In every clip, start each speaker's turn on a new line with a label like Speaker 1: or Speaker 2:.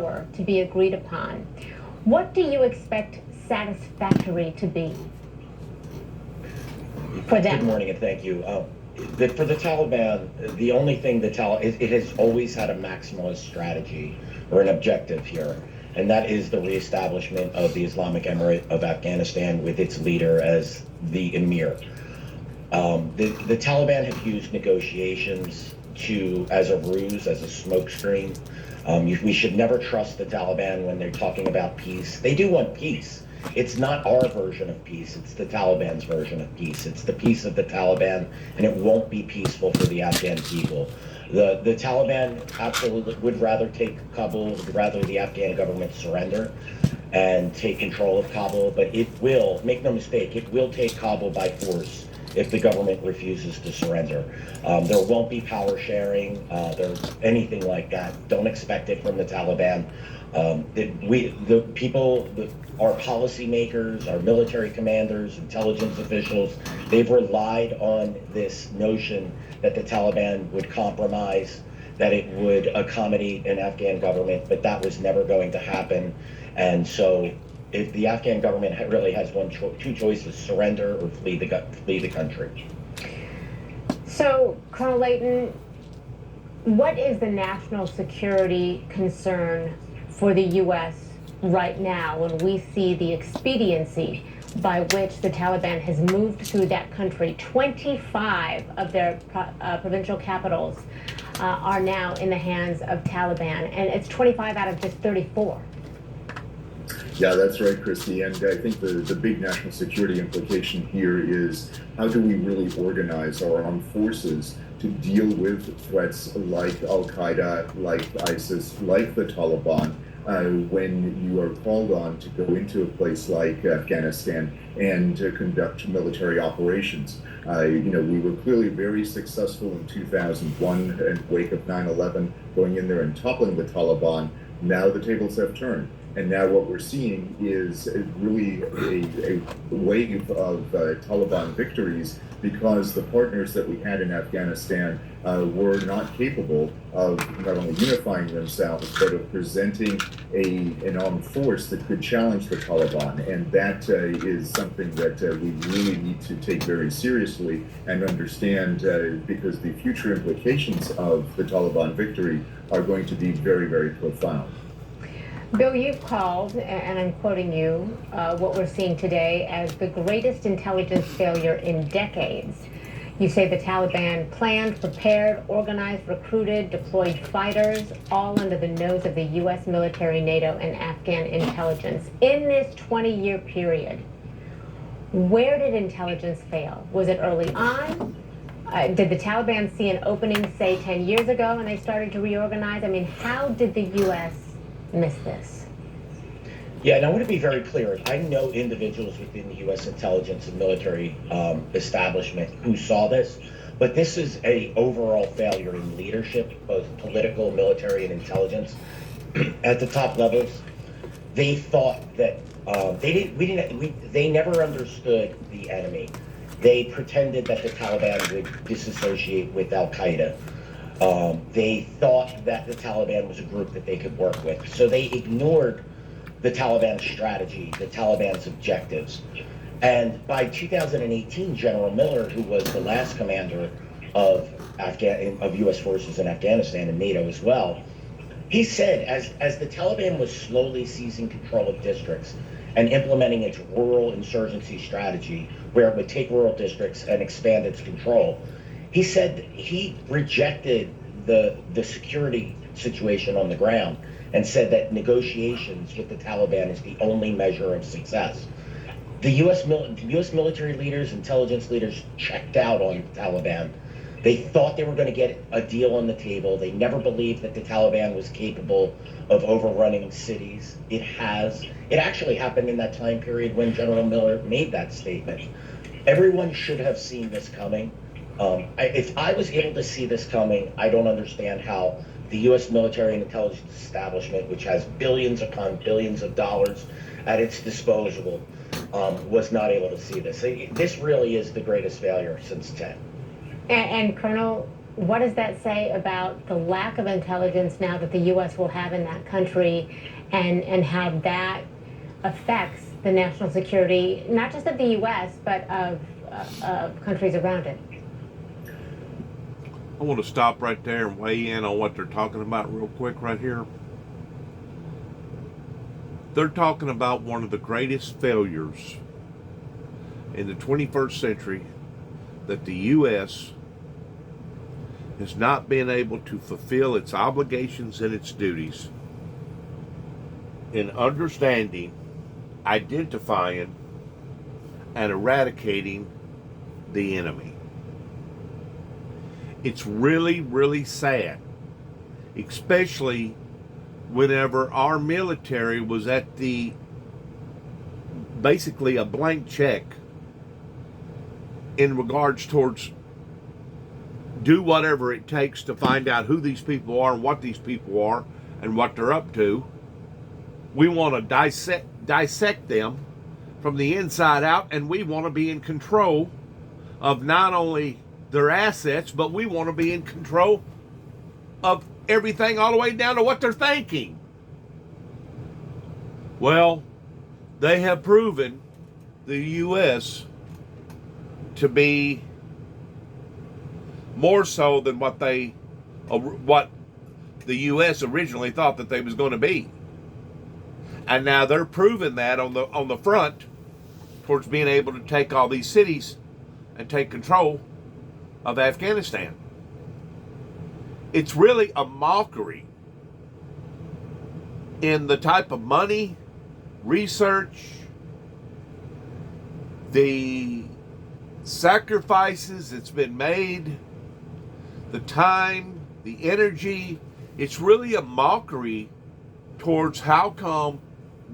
Speaker 1: power to be agreed upon. What do you expect satisfactory to be for them?
Speaker 2: Good morning and thank you. For the Taliban, the only thing it has always had a maximalist strategy or an objective here, and that is the reestablishment of the Islamic Emirate of Afghanistan with its leader as the emir. The Taliban have used negotiations as a ruse, as a smokescreen. We should never trust the Taliban when they're talking about peace. They do want peace. It's not our version of peace. It's the Taliban's version of peace. It's the peace of the Taliban, and it won't be peaceful for the Afghan people. The Taliban absolutely would rather take Kabul, would rather the Afghan government surrender and take control of Kabul, but it will, make no mistake, it will take Kabul by force if the government refuses to surrender. There won't be power sharing, anything like that. Don't expect it from the Taliban. Our policymakers, our military commanders, intelligence officials, they've relied on this notion that the Taliban would compromise, that it would accommodate an Afghan government, but that was never going to happen. And so if the Afghan government really has two choices: surrender or flee the country.
Speaker 1: So, Colonel Layton, what is the national security concern for the U.S. right now when we see the expediency by which the Taliban has moved through that country? 25 of their provincial capitals are now in the hands of Taliban, and it's 25 out of just 34.
Speaker 3: Yeah, that's right, Christy. And I think the big national security implication here is, how do we really organize our armed forces to deal with threats like Al-Qaeda, like ISIS, like the Taliban, when you are called on to go into a place like Afghanistan and to conduct military operations. We were clearly very successful in 2001 in the wake of 9/11, going in there and toppling the Taliban. Now the tables have turned. And now what we're seeing is really a wave of Taliban victories, because the partners that we had in Afghanistan were not capable of not only unifying themselves, but of presenting an armed force that could challenge the Taliban. And that is something that we really need to take very seriously and understand, because the future implications of the Taliban victory are going to be very, very profound.
Speaker 1: Bill, you've called, and I'm quoting you, what we're seeing today as the greatest intelligence failure in decades. You say the Taliban planned, prepared, organized, recruited, deployed fighters, all under the nose of the U.S. military, NATO, and Afghan intelligence. In this 20-year period, where did intelligence fail? Was it early on? Did the Taliban see an opening, say, 10 years ago, and they started to reorganize? I mean, how did the U.S. miss this?
Speaker 2: Yeah, and I want to be very clear. I know individuals within the U.S. intelligence and military establishment who saw this, but this is an overall failure in leadership, both political, military, and intelligence. At the top levels, they thought that they never understood the enemy. They pretended that the Taliban would disassociate with Al-Qaeda. They thought that the Taliban was a group that they could work with. So they ignored the Taliban's strategy, the Taliban's objectives. And by 2018, General Miller, who was the last commander of U.S. forces in Afghanistan and NATO as well, he said as the Taliban was slowly seizing control of districts and implementing its rural insurgency strategy, where it would take rural districts and expand its control, he said he rejected the security situation on the ground and said that negotiations with the Taliban is the only measure of success. The U.S. military leaders, intelligence leaders checked out on the Taliban. They thought they were going to get a deal on the table. They never believed that the Taliban was capable of overrunning cities. It has. It actually happened in that time period when General Miller made that statement. Everyone should have seen this coming. If I was able to see this coming, I don't understand how the U.S. military and intelligence establishment, which has billions upon billions of dollars at its disposal, was not able to see this. This really is the greatest failure since 10.
Speaker 1: And Colonel What does that say about the lack of intelligence now that the U.S. will have in that country, and how that affects the national security, not just of the U.S., but of countries around it?
Speaker 4: I want to stop right there and weigh in on what they're talking about real quick right here. They're talking about one of the greatest failures in the 21st century, that the U.S. has not been able to fulfill its obligations and its duties in understanding, identifying, and eradicating the enemy. It's really, really sad, especially whenever our military was at the basically a blank check in regards towards do whatever it takes to find out who these people are and what these people are and what they're up to. We want to dissect them from the inside out, and we want to be in control of not only their assets, but we want to be in control of everything all the way down to what they're thinking. Well, they have proven the U.S. to be more so than what the U.S. originally thought that they was going to be, and now they're proving that on the front towards being able to take all these cities and take control of Afghanistan. It's really a mockery in the type of money, research, the sacrifices that's been made, the time, the energy. It's really a mockery towards how come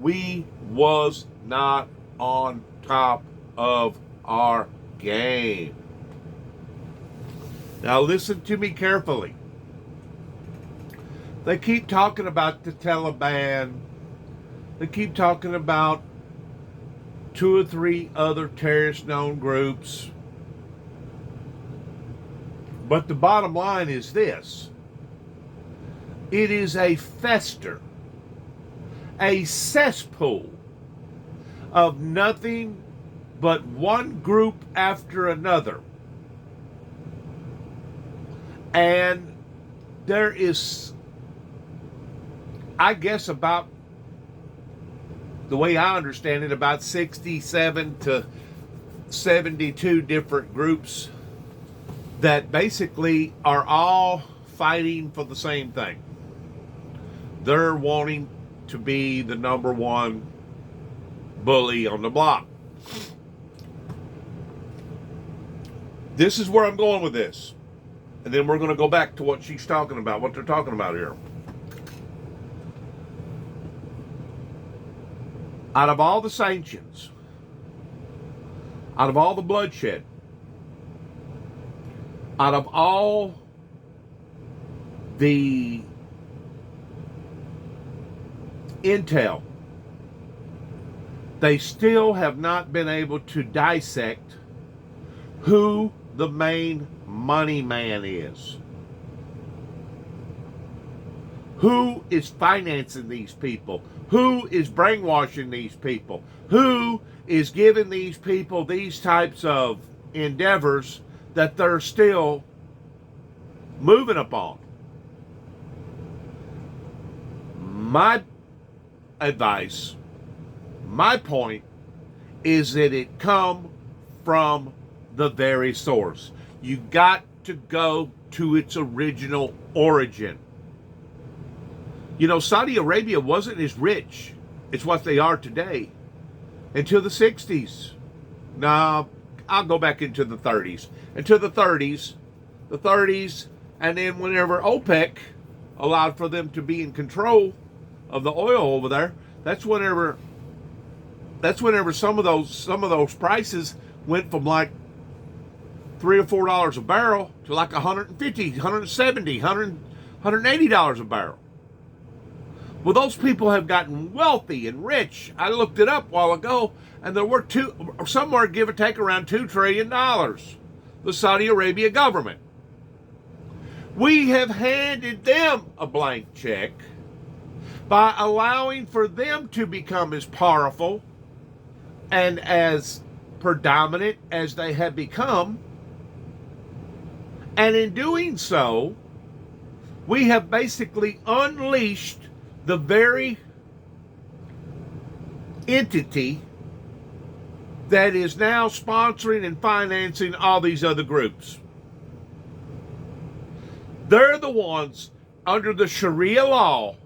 Speaker 4: we was not on top of our game. Now listen to me carefully. They keep talking about the Taliban. They keep talking about 2 or 3 other terrorist known groups. But the bottom line is this. It is a fester, a cesspool of nothing but one group after another. And there is, I guess, about, the way I understand it, about 67 to 72 different groups that basically are all fighting for the same thing. They're wanting to be the number one bully on the block. This is where I'm going with this. And then we're going to go back to what she's talking about, what they're talking about here. Out of all the sanctions, out of all the bloodshed, out of all the intel, they still have not been able to dissect who the main money man is. Who is financing these people? Who is brainwashing these people? Who is giving these people these types of endeavors that they're still moving upon? My advice, my point, is that it come from the very source. You got to go to its original origin. You know, Saudi Arabia wasn't as rich as what they are today until the 60s. No, I'll go back into the 30s. Until the 30s, and then whenever OPEC allowed for them to be in control of the oil over there, that's whenever some of those prices went from like $3 or $4 a barrel to like $150, $170, $180 a barrel. Well, those people have gotten wealthy and rich. I looked it up a while ago, and there were somewhere give or take around $2 trillion. The Saudi Arabia government. We have handed them a blank check by allowing for them to become as powerful and as predominant as they have become. And in doing so, we have basically unleashed the very entity that is now sponsoring and financing all these other groups. They're the ones under the Sharia law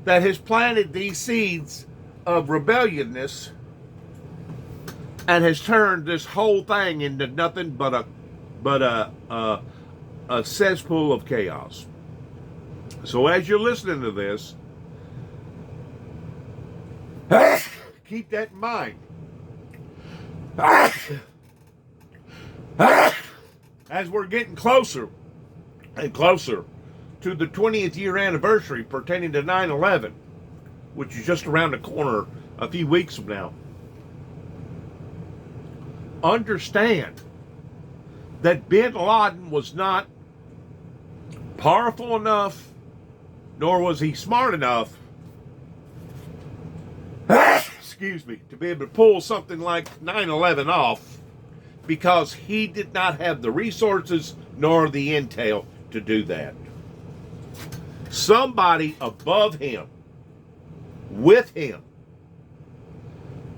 Speaker 4: that has planted these seeds of rebelliousness and has turned this whole thing into nothing but a cesspool of chaos. So as you're listening to this, keep that in mind. As we're getting closer and closer to the 20th year anniversary pertaining to 9/11, which is just around the corner a few weeks from now, understand that bin Laden was not powerful enough, nor was he smart enough, excuse me, to be able to pull something like 9/11 off, because he did not have the resources nor the intel to do that. Somebody above him, with him,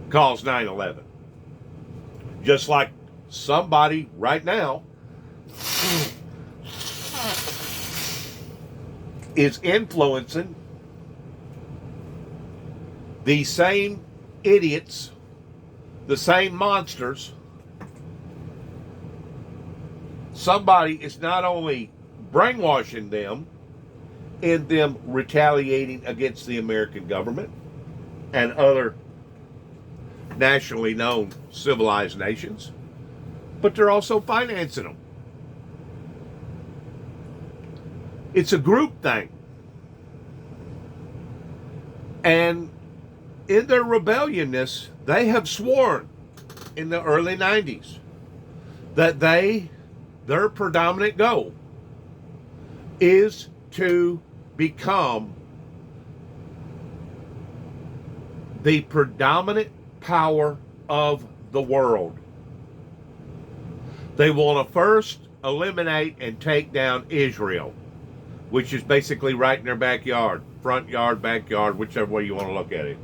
Speaker 4: caused 9/11. Just like somebody right now is influencing these same idiots, the same monsters. Somebody is not only brainwashing them in them retaliating against the American government and other nationally known civilized nations, but they're also financing them. It's a group thing. And in their rebelliousness, they have sworn in the early 90s that their predominant goal is to become the predominant power of the world. They want to first eliminate and take down Israel, which is basically right in their backyard, front yard, backyard, whichever way you want to look at it.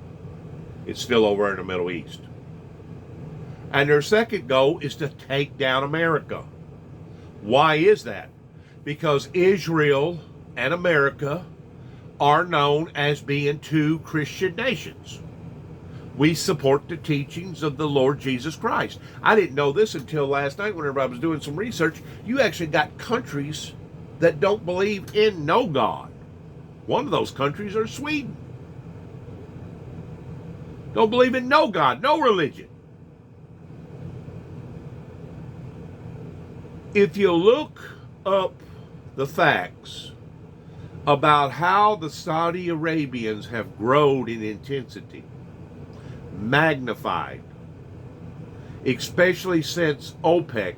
Speaker 4: It's still over in the Middle East. And their second goal is to take down America. Why is that? Because Israel and America are known as being two Christian nations. We support the teachings of the Lord Jesus Christ. I didn't know this until last night whenever I was doing some research. You actually got countries that don't believe in no God. One of those countries are Sweden. Don't believe in no God, no religion. If you look up the facts about how the Saudi Arabians have grown in intensity, magnified, especially since OPEC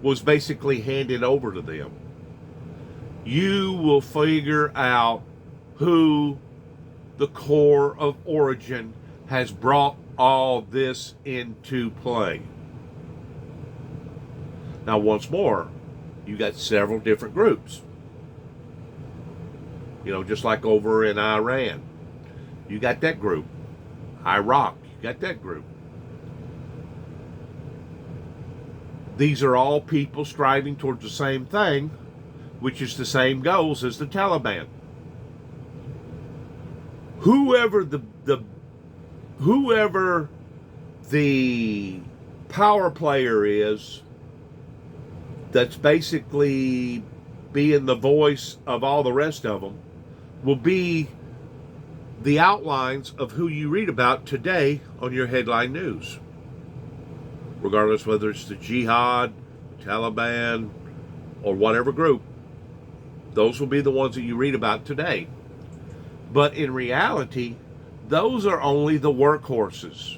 Speaker 4: was basically handed over to them, you will figure out who the core of origin has brought all this into play. Now, once more, you got several different groups. You know, just like over in Iran, you got that group. Iraq, you got that group. These are all people striving towards the same thing, which is the same goals as the Taliban. Whoever the power player is that's basically being the voice of all the rest of them will be the outlines of who you read about today on your headline news. Regardless whether it's the Jihad, Taliban, or whatever group, those will be the ones that you read about today. But in reality, those are only the workhorses.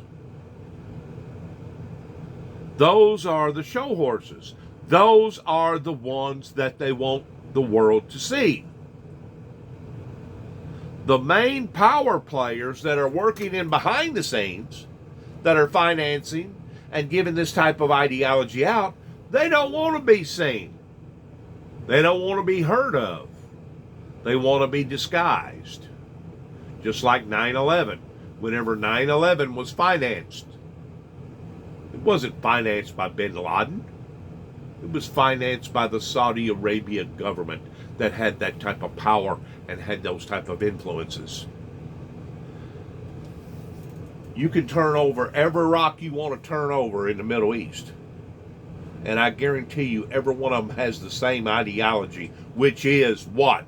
Speaker 4: Those are the show horses. Those are the ones that they want the world to see. The main power players that are working in behind the scenes, that are financing and giving this type of ideology out, they don't want to be seen. They don't want to be heard of. They want to be disguised. Just like 9/11. Whenever 9/11 was financed, it wasn't financed by bin Laden. It was financed by the Saudi Arabia government that had that type of power and had those type of influences. You can turn over every rock you want to turn over in the Middle East, and I guarantee you every one of them has the same ideology, which is what?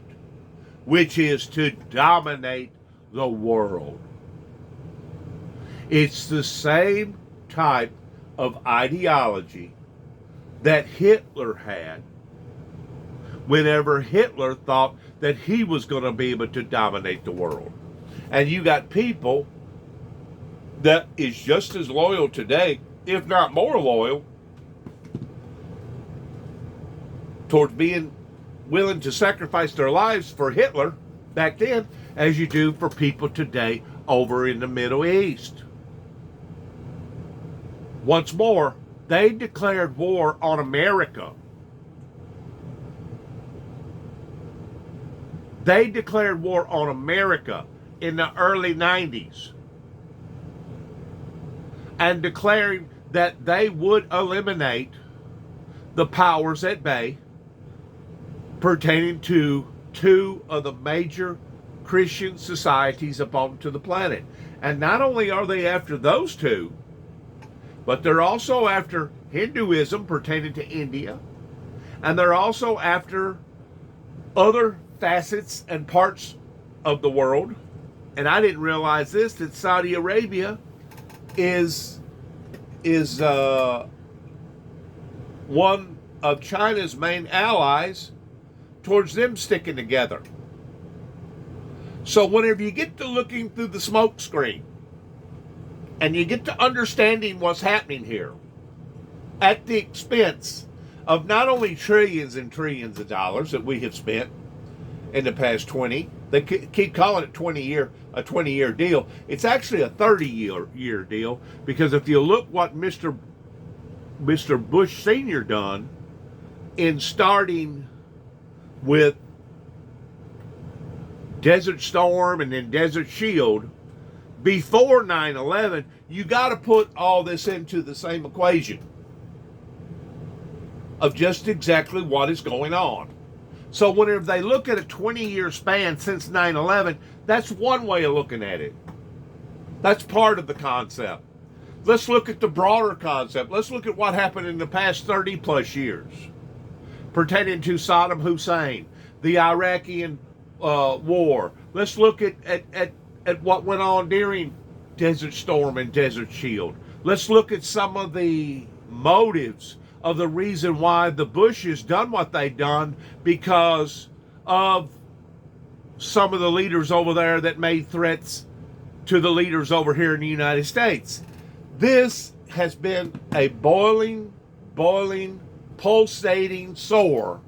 Speaker 4: Which is to dominate the world. It's the same type of ideology that Hitler had whenever Hitler thought that he was going to be able to dominate the world. And you got people that is just as loyal today, if not more loyal, towards being willing to sacrifice their lives for Hitler back then as you do for people today over in the Middle East. Once more, they declared war on America. They declared war on America in the early 90s and declaring that they would eliminate the powers at bay pertaining to two of the major Christian societies upon to the planet. And not only are they after those two, but they're also after Hinduism pertaining to India, and they're also after other facets and parts of the world. And I didn't realize this, that Saudi Arabia is one of China's main allies towards them sticking together. So whenever you get to looking through the smoke screen and you get to understanding what's happening here at the expense of not only trillions and trillions of dollars that we have spent in the past 20, they keep calling it a 20-year deal. It's actually a 30-year deal, because if you look what Mr. Bush Sr. done in starting with Desert Storm and then Desert Shield before 9/11, you got to put all this into the same equation of just exactly what is going on. So whenever they look at a 20-year span since 9/11, that's one way of looking at it. That's part of the concept. Let's look at the broader concept. Let's look at what happened in the past 30 plus years pertaining to Saddam Hussein, the Iraqi war. Let's look at what went on during Desert Storm and Desert Shield. Let's look at some of the motives of the reason why the Bushes done what they done, because of some of the leaders over there that made threats to the leaders over here in the United States. This has been a boiling, pulsating sore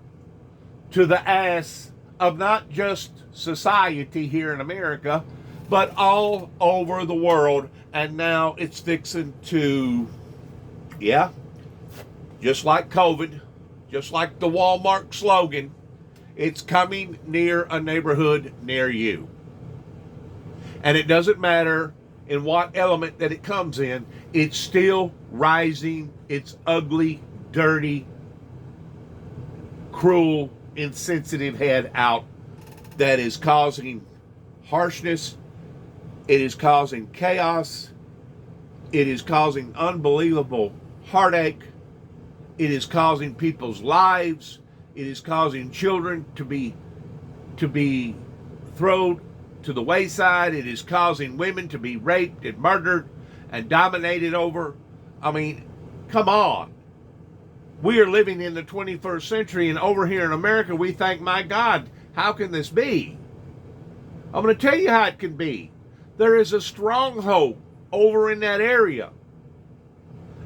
Speaker 4: to the ass of not just society here in America, but all over the world. And now it's fixing to, just like COVID, just like the Walmart slogan, it's coming near a neighborhood near you. And it doesn't matter in what element that it comes in, it's still rising its ugly, dirty, cruel, insensitive head out that is causing harshness. It is causing chaos. It is causing unbelievable heartache. It is causing people's lives. It is causing children to be thrown to the wayside. It is causing women to be raped and murdered and dominated over. I mean, come on. We are living in the 21st century, and over here in America, we think, my God, how can this be? I'm going to tell you how it can be. There is a stronghold over in that area.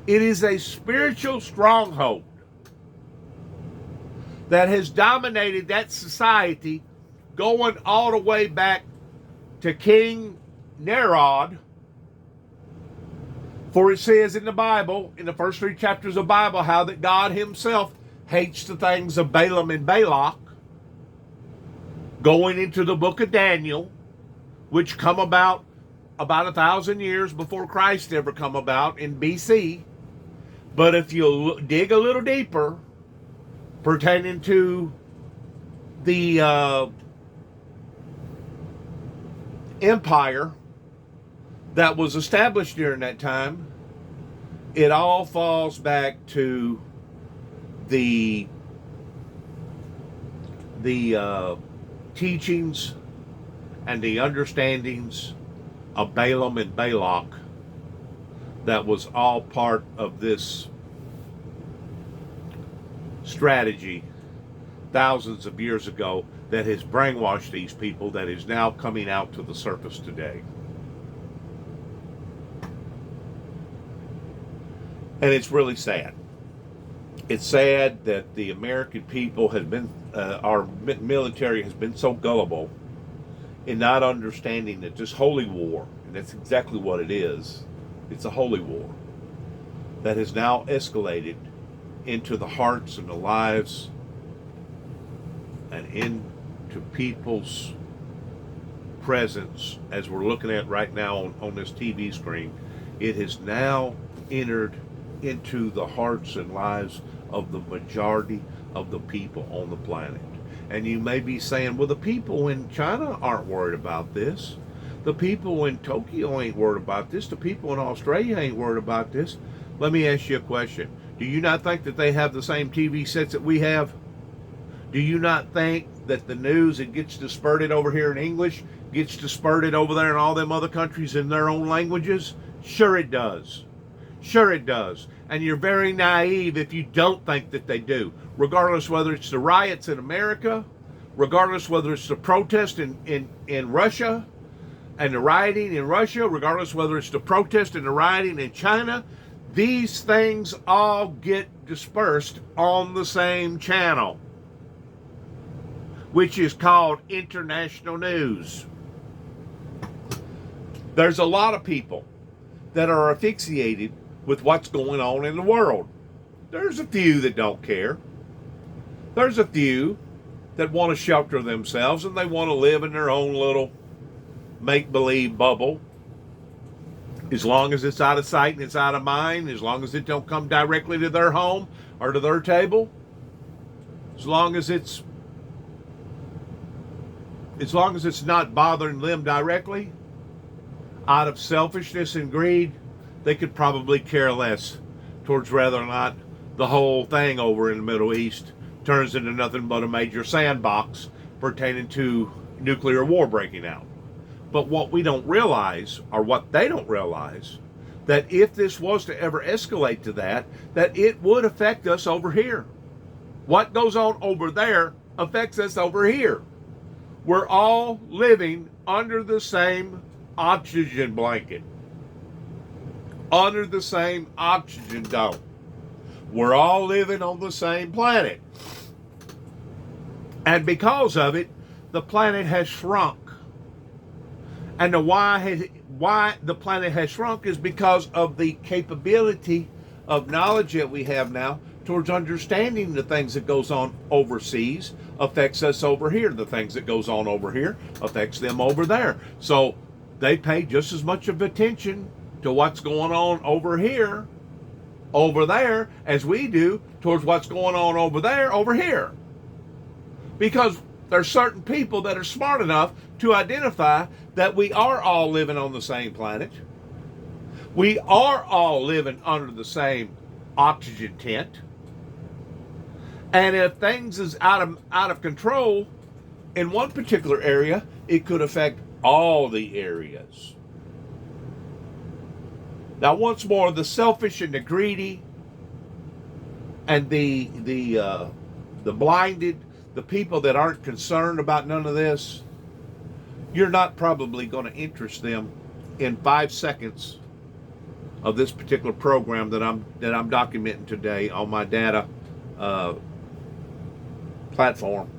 Speaker 4: It is a spiritual stronghold that has dominated that society, going all the way back to King Nerod. For it says in the Bible, in the first 3 chapters of the Bible, how that God himself hates the things of Balaam and Balak. Going into the book of Daniel, which come about 1,000 years before Christ ever come about in BC. But if you dig a little deeper, pertaining to the empire that was established during that time, it all falls back to the teachings and the understandings of Balaam and Balak. That was all part of this strategy thousands of years ago that has brainwashed these people, that is now coming out to the surface today. And it's really sad. It's sad that the American people has been, our military has been so gullible in not understanding that this holy war, and that's exactly what it is, it's a holy war that has now escalated into the hearts and the lives and into people's presence, as we're looking at right now on this TV screen. It has now entered into the hearts and lives of the majority of the people on the planet. And you may be saying, well, the people in China aren't worried about this. The people in Tokyo ain't worried about this. The people in Australia ain't worried about this. Let me ask you a question. Do you not think that they have the same TV sets that we have? Do you not think that the news that gets dispersed over here in English gets dispersed over there in all them other countries in their own languages? Sure it does. Sure it does. And you're very naive if you don't think that they do. Regardless whether it's the riots in America, regardless whether it's the protest in Russia and the rioting in Russia, regardless whether it's the protest and the rioting in China, these things all get dispersed on the same channel, which is called international news. There's a lot of people that are asphyxiated with what's going on in the world. There's a few that don't care. There's a few that want to shelter themselves and they want to live in their own little make-believe bubble. As long as it's out of sight and it's out of mind, as long as it don't come directly to their home or to their table, as long as it's not bothering them directly, out of selfishness and greed, they could probably care less towards whether or not the whole thing over in the Middle East turns into nothing but a major sandbox pertaining to nuclear war breaking out. But what we don't realize, or what they don't realize, that if this was to ever escalate to that it would affect us over here. What goes on over there affects us over here. We're all living under the same oxygen blanket, under the same oxygen dome. We're all living on the same planet. And because of it, the planet has shrunk. And why the planet has shrunk is because of the capability of knowledge that we have now towards understanding the things that goes on overseas affects us over here. The things that goes on over here affects them over there. So they pay just as much of attention to what's going on over here, over there, as we do towards what's going on over there, over here. Because there's certain people that are smart enough to identify that we are all living on the same planet. We are all living under the same oxygen tent. And if things is out of control in one particular area, it could affect all the areas. Now, once more, the selfish and the greedy and the blinded, the people that aren't concerned about none of this, you're not probably going to interest them in 5 seconds of this particular program that I'm documenting today on my data platform,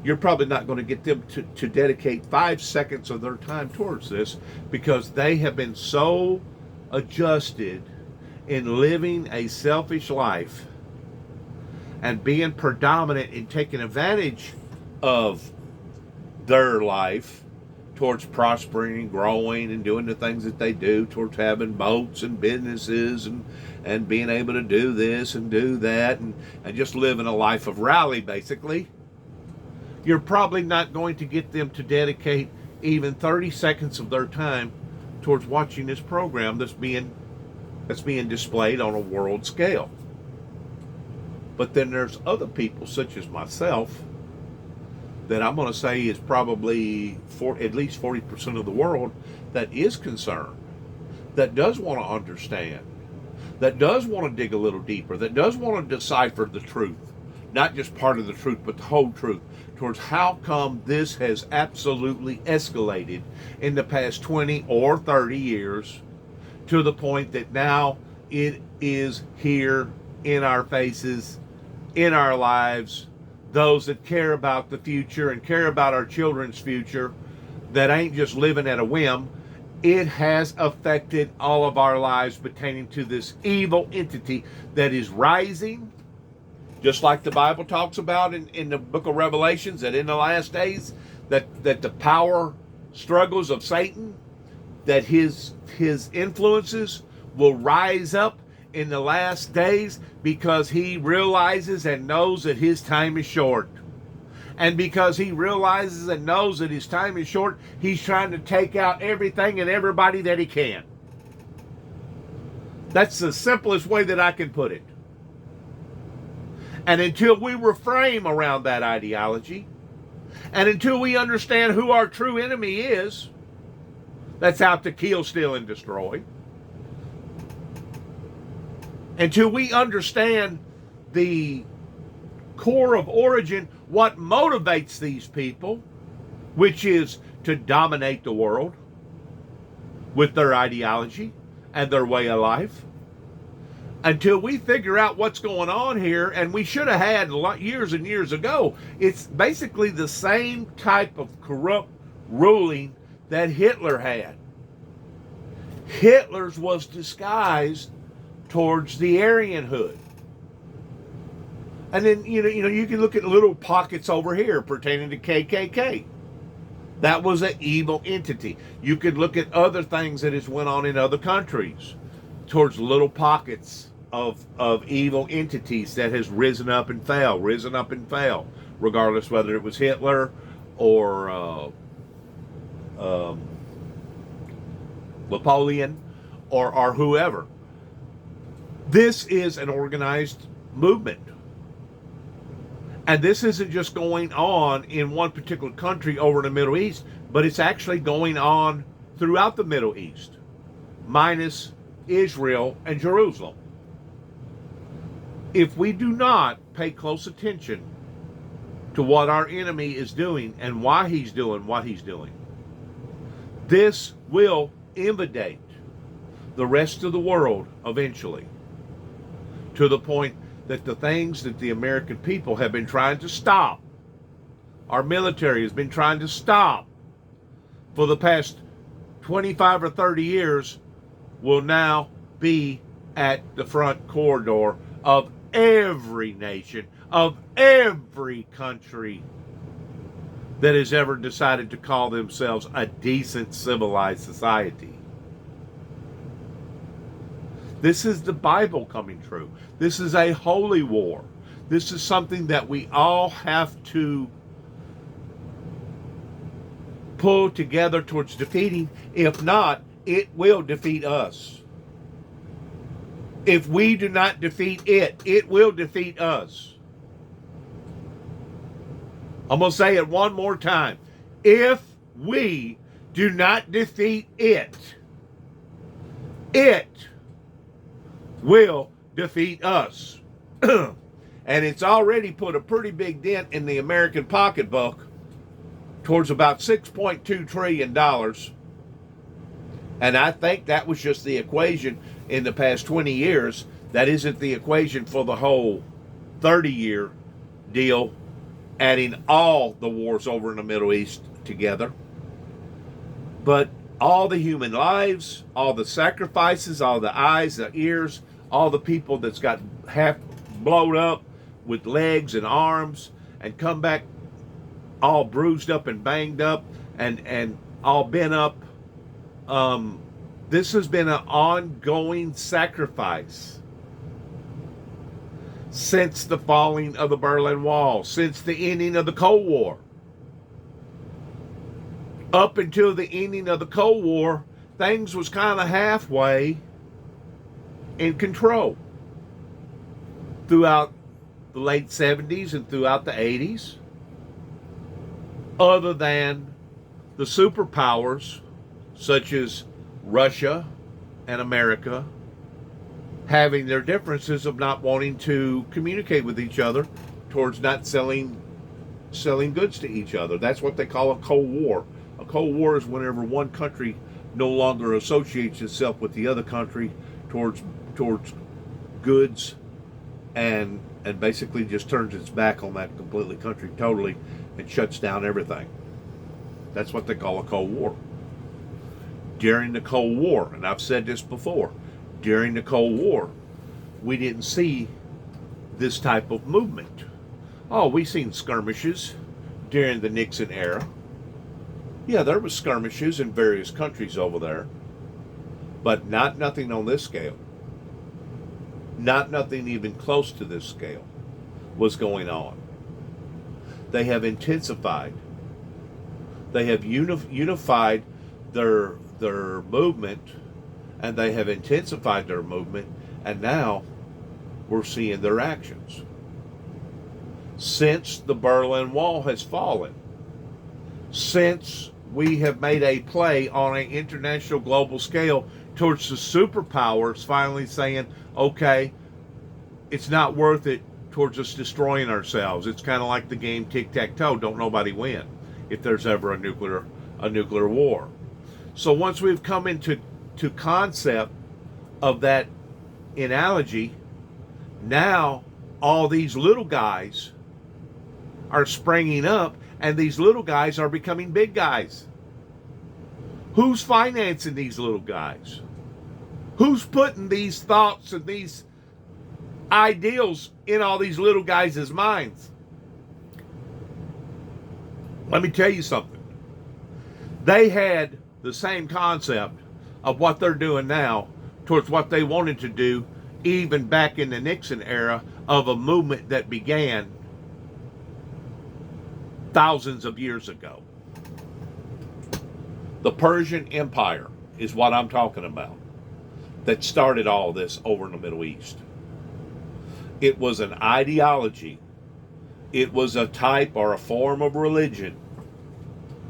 Speaker 4: you're probably not going to get them to dedicate 5 seconds of their time towards this, because they have been so adjusted in living a selfish life and being predominant in taking advantage of their life towards prospering and growing and doing the things that they do, towards having boats and businesses and being able to do this and do that and just living a life of rally, basically. You're probably not going to get them to dedicate even 30 seconds of their time towards watching this program that's being displayed on a world scale. But then there's other people, such as myself, that I'm going to say is probably at least 40% of the world that is concerned, that does want to understand, that does want to dig a little deeper, that does want to decipher the truth, not just part of the truth, but the whole truth, towards how come this has absolutely escalated in the past 20 or 30 years to the point that now it is here in our faces, in our lives. Those that care about the future and care about our children's future, that ain't just living at a whim. It has affected all of our lives pertaining to this evil entity that is rising, just like the Bible talks about in the book of Revelations, that in the last days, that the power struggles of Satan, that his influences will rise up in the last days, because he realizes and knows that his time is short. And because he realizes and knows that his time is short, he's trying to take out everything and everybody that he can. That's the simplest way that I can put it. And until we reframe around that ideology, and until we understand who our true enemy is, that's out to kill, steal, and destroy, until we understand the core of origin, what motivates these people, which is to dominate the world with their ideology and their way of life, until we figure out what's going on here, and we should have had years and years ago. It's basically the same type of corrupt ruling that Hitler had. Hitler's was disguised towards the Aryanhood. And then, you can look at little pockets over here pertaining to KKK. That was an evil entity. You could look at other things that has went on in other countries towards little pockets of evil entities that has risen up and fell, regardless whether it was Hitler or Napoleon or whoever. This is an organized movement. And this isn't just going on in one particular country over in the Middle East, but it's actually going on throughout the Middle East, minus Israel and Jerusalem. If we do not pay close attention to what our enemy is doing and why he's doing what he's doing, this will invade the rest of the world eventually, to the point that the things that the American people have been trying to stop, our military has been trying to stop for the past 25 or 30 years, will now be at the front corridor of every nation, of every country that has ever decided to call themselves a decent, civilized society. This is the Bible coming true. This is a holy war. This is something that we all have to pull together towards defeating. If not, it will defeat us. If we do not defeat it, it will defeat us. I'm going to say it one more time. If we do not defeat it, it will defeat us. And it's already put a pretty big dent in the American pocketbook towards about $6.2 trillion. And I think that was just the equation in the past 20 years. That isn't the equation for the whole 30-year deal adding all the wars over in the Middle East together. But all the human lives, all the sacrifices, all the eyes, the ears, all the people that's got half blown up with legs and arms and come back all bruised up and banged up and all bent up. This has been an ongoing sacrifice since the falling of the Berlin Wall, since the ending of the Cold War. Up until the ending of the Cold War, things was kind of halfway in control throughout the late 70s and throughout the 80s, other than the superpowers such as Russia and America having their differences of not wanting to communicate with each other towards not selling goods to each other. That's what they call a Cold War. A Cold War is whenever one country no longer associates itself with the other country towards goods and basically just turns its back on that completely country totally and shuts down everything. That's what they call a Cold War. During the Cold War, and I've said this before, during the Cold War, we didn't see this type of movement. Oh, we seen skirmishes during the Nixon era. Yeah, there was skirmishes in various countries over there, but nothing on this scale. Nothing even close to this scale was going on. They have intensified. They have unified their movement, and they have intensified their movement, and now we're seeing their actions. Since the Berlin Wall has fallen, since we have made a play on an international global scale towards the superpowers finally saying, okay, it's not worth it towards us destroying ourselves. It's kind of like the game tic-tac-toe. Don't nobody win if there's ever a nuclear war. So once we've come into concept of that analogy, now all these little guys are springing up, and these little guys are becoming big guys. Who's financing these little guys? Who's putting these thoughts and these ideals in all these little guys' minds? Let me tell you something. They had the same concept of what they're doing now towards what they wanted to do even back in the Nixon era of a movement that began thousands of years ago. The Persian Empire is what I'm talking about, that started all this over in the Middle East. It was an ideology. It was a type or a form of religion,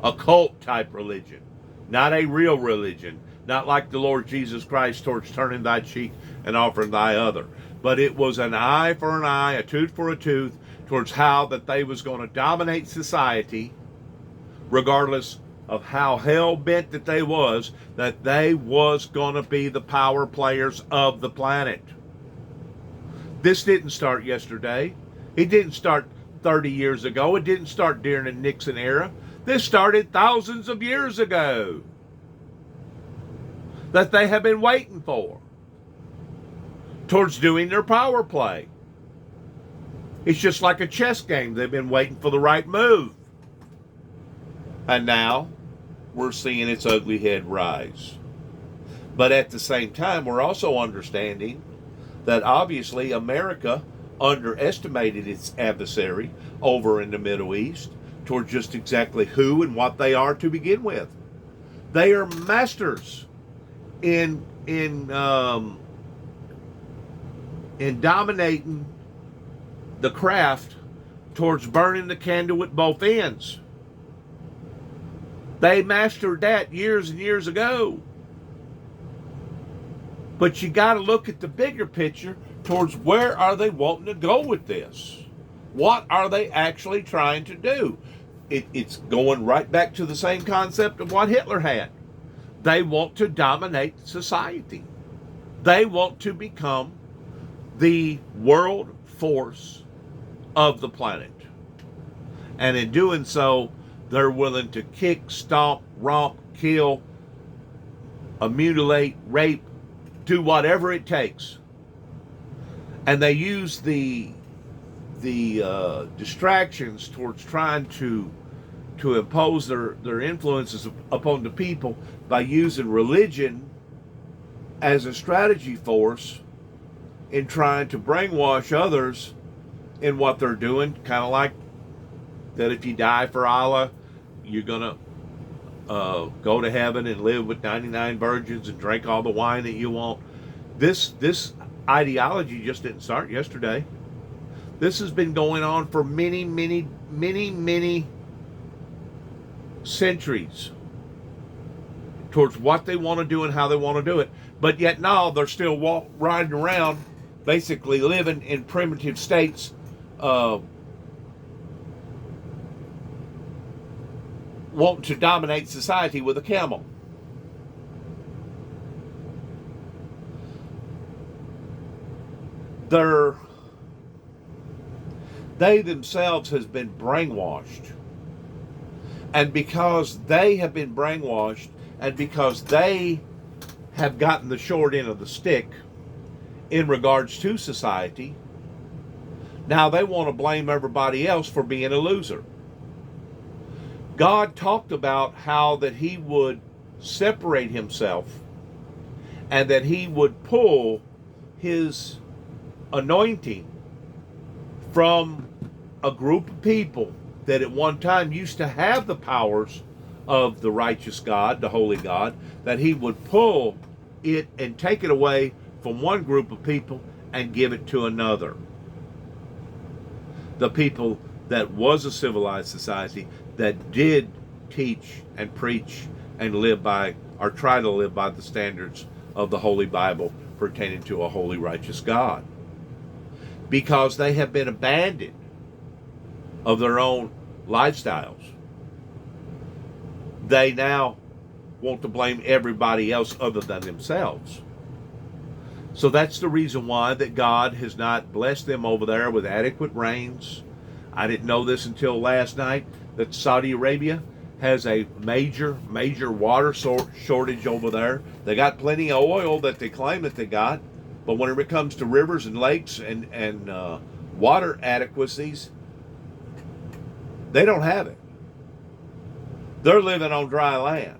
Speaker 4: a cult type religion, not a real religion, not like the Lord Jesus Christ towards turning thy cheek and offering thy other. But it was an eye for an eye, a tooth for a tooth, towards how that they was going to dominate society, regardless of how hell-bent that they was going to be the power players of the planet. This didn't start yesterday. It didn't start 30 years ago. It didn't start during the Nixon era. This started thousands of years ago. That they have been waiting for, towards doing their power play. It's just like a chess game. They've been waiting for the right move. And now we're seeing its ugly head rise. But at the same time, we're also understanding that obviously America underestimated its adversary over in the Middle East toward just exactly who and what they are to begin with. They are masters in dominating the craft towards burning the candle at both ends. They mastered that years and years ago. But you got to look at the bigger picture towards where are they wanting to go with this? What are they actually trying to do? It's going right back to the same concept of what Hitler had. They want to dominate society. They want to become the world force of the planet. And in doing so, they're willing to kick, stomp, romp, kill, mutilate, rape, do whatever it takes. And they use the distractions towards trying to impose their influences upon the people by using religion as a strategy force in trying to brainwash others in what they're doing, kind of like that if you die for Allah, you're gonna go to heaven and live with 99 virgins and drink all the wine that you want. This ideology just didn't start yesterday. This has been going on for many centuries towards what they want to do and how they want to do it. But yet now they're still riding around, basically living in primitive states, wanting to dominate society with a camel. They themselves has been brainwashed. And because they have been brainwashed, and because they have gotten the short end of the stick in regards to society, now they want to blame everybody else for being a loser. God talked about how that he would separate himself and that he would pull his anointing from a group of people that at one time used to have the powers of the righteous God, the holy God, that he would pull it and take it away from one group of people and give it to another. The people that was a civilized society that did teach and preach and live by, or try to live by, the standards of the Holy Bible pertaining to a holy, righteous God. Because they have been abandoned of their own lifestyles, they now want to blame everybody else other than themselves. So that's the reason why that God has not blessed them over there with adequate rains. I didn't know this until last night, that Saudi Arabia has a major water shortage over there. They got plenty of oil that they claim that they got, but when it comes to rivers and lakes and water adequacies, they don't have it. They're living on dry land,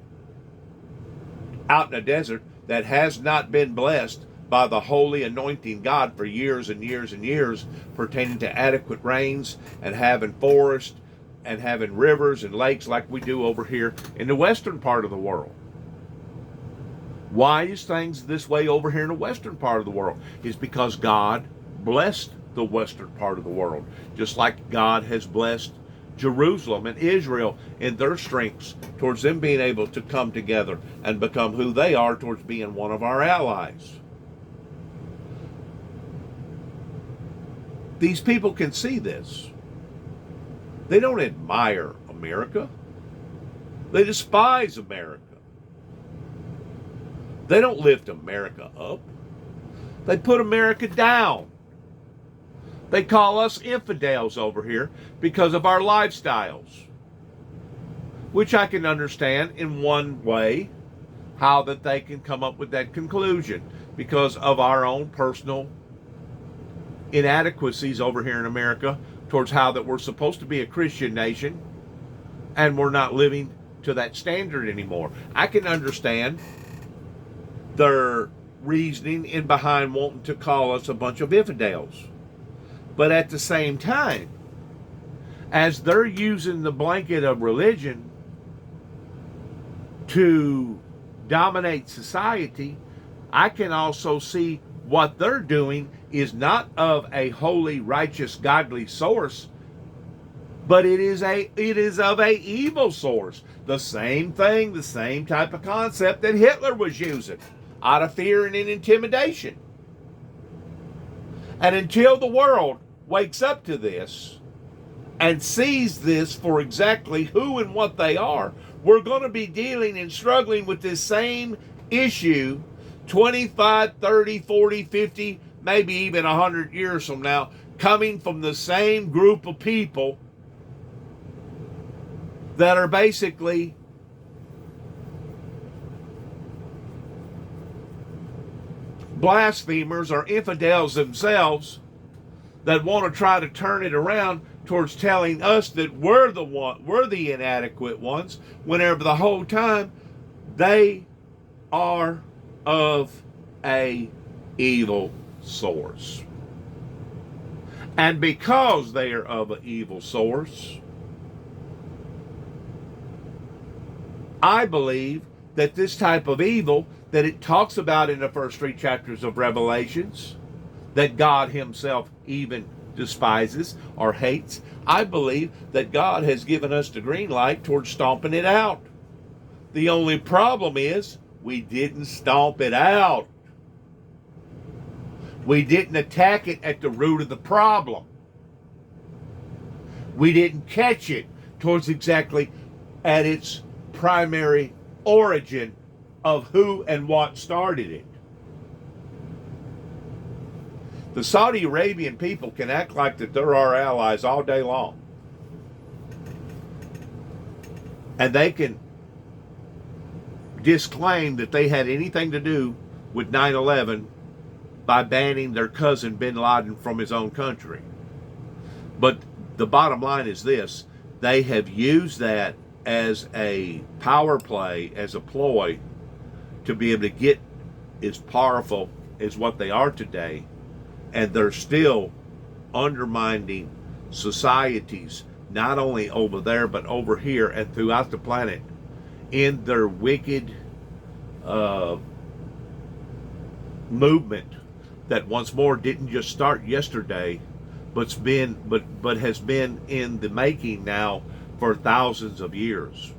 Speaker 4: out in a desert that has not been blessed by the holy anointing God for years and years and years, pertaining to adequate rains and having forests and having rivers and lakes like we do over here in the western part of the world. Why is things this way over here in the western part of the world? Is because God blessed the western part of the world, just like God has blessed Jerusalem and Israel in their strengths towards them being able to come together and become who they are towards being one of our allies. These people can see this. They don't admire America. They despise America. They don't lift America up. They put America down. They call us infidels over here because of our lifestyles, which I can understand in one way how that they can come up with that conclusion, because of our own personal inadequacies over here in America towards how that we're supposed to be a Christian nation and we're not living to that standard anymore. I can understand their reasoning in behind wanting to call us a bunch of infidels. But at the same time, as they're using the blanket of religion to dominate society, I can also see what they're doing is not of a holy, righteous, godly source, but it is of a evil source. The same thing, the same type of concept that Hitler was using, out of fear and in intimidation. And until the world wakes up to this and sees this for exactly who and what they are, we're going to be dealing and struggling with this same issue 25, 30, 40, 50, maybe even 100 years from now, coming from the same group of people that are basically blasphemers or infidels themselves that want to try to turn it around towards telling us that we're the inadequate ones, whenever the whole time they are of a evil source. And because they are of an evil source, I believe that this type of evil that it talks about in the first 3 chapters of Revelations, that God himself even despises or hates, I believe that God has given us the green light towards stomping it out. The only problem is we didn't stomp it out. We didn't attack it at the root of the problem. We didn't catch it towards exactly at its primary origin of who and what started it. The Saudi Arabian people can act like that they're our allies all day long. And they can disclaim that they had anything to do with 9/11 by banning their cousin bin Laden from his own country. But the bottom line is this: they have used that as a power play, as a ploy, to be able to get as powerful as what they are today. And they're still undermining societies, not only over there, but over here and throughout the planet, in their wicked movement that once more didn't just start yesterday, but has been in the making now for thousands of years.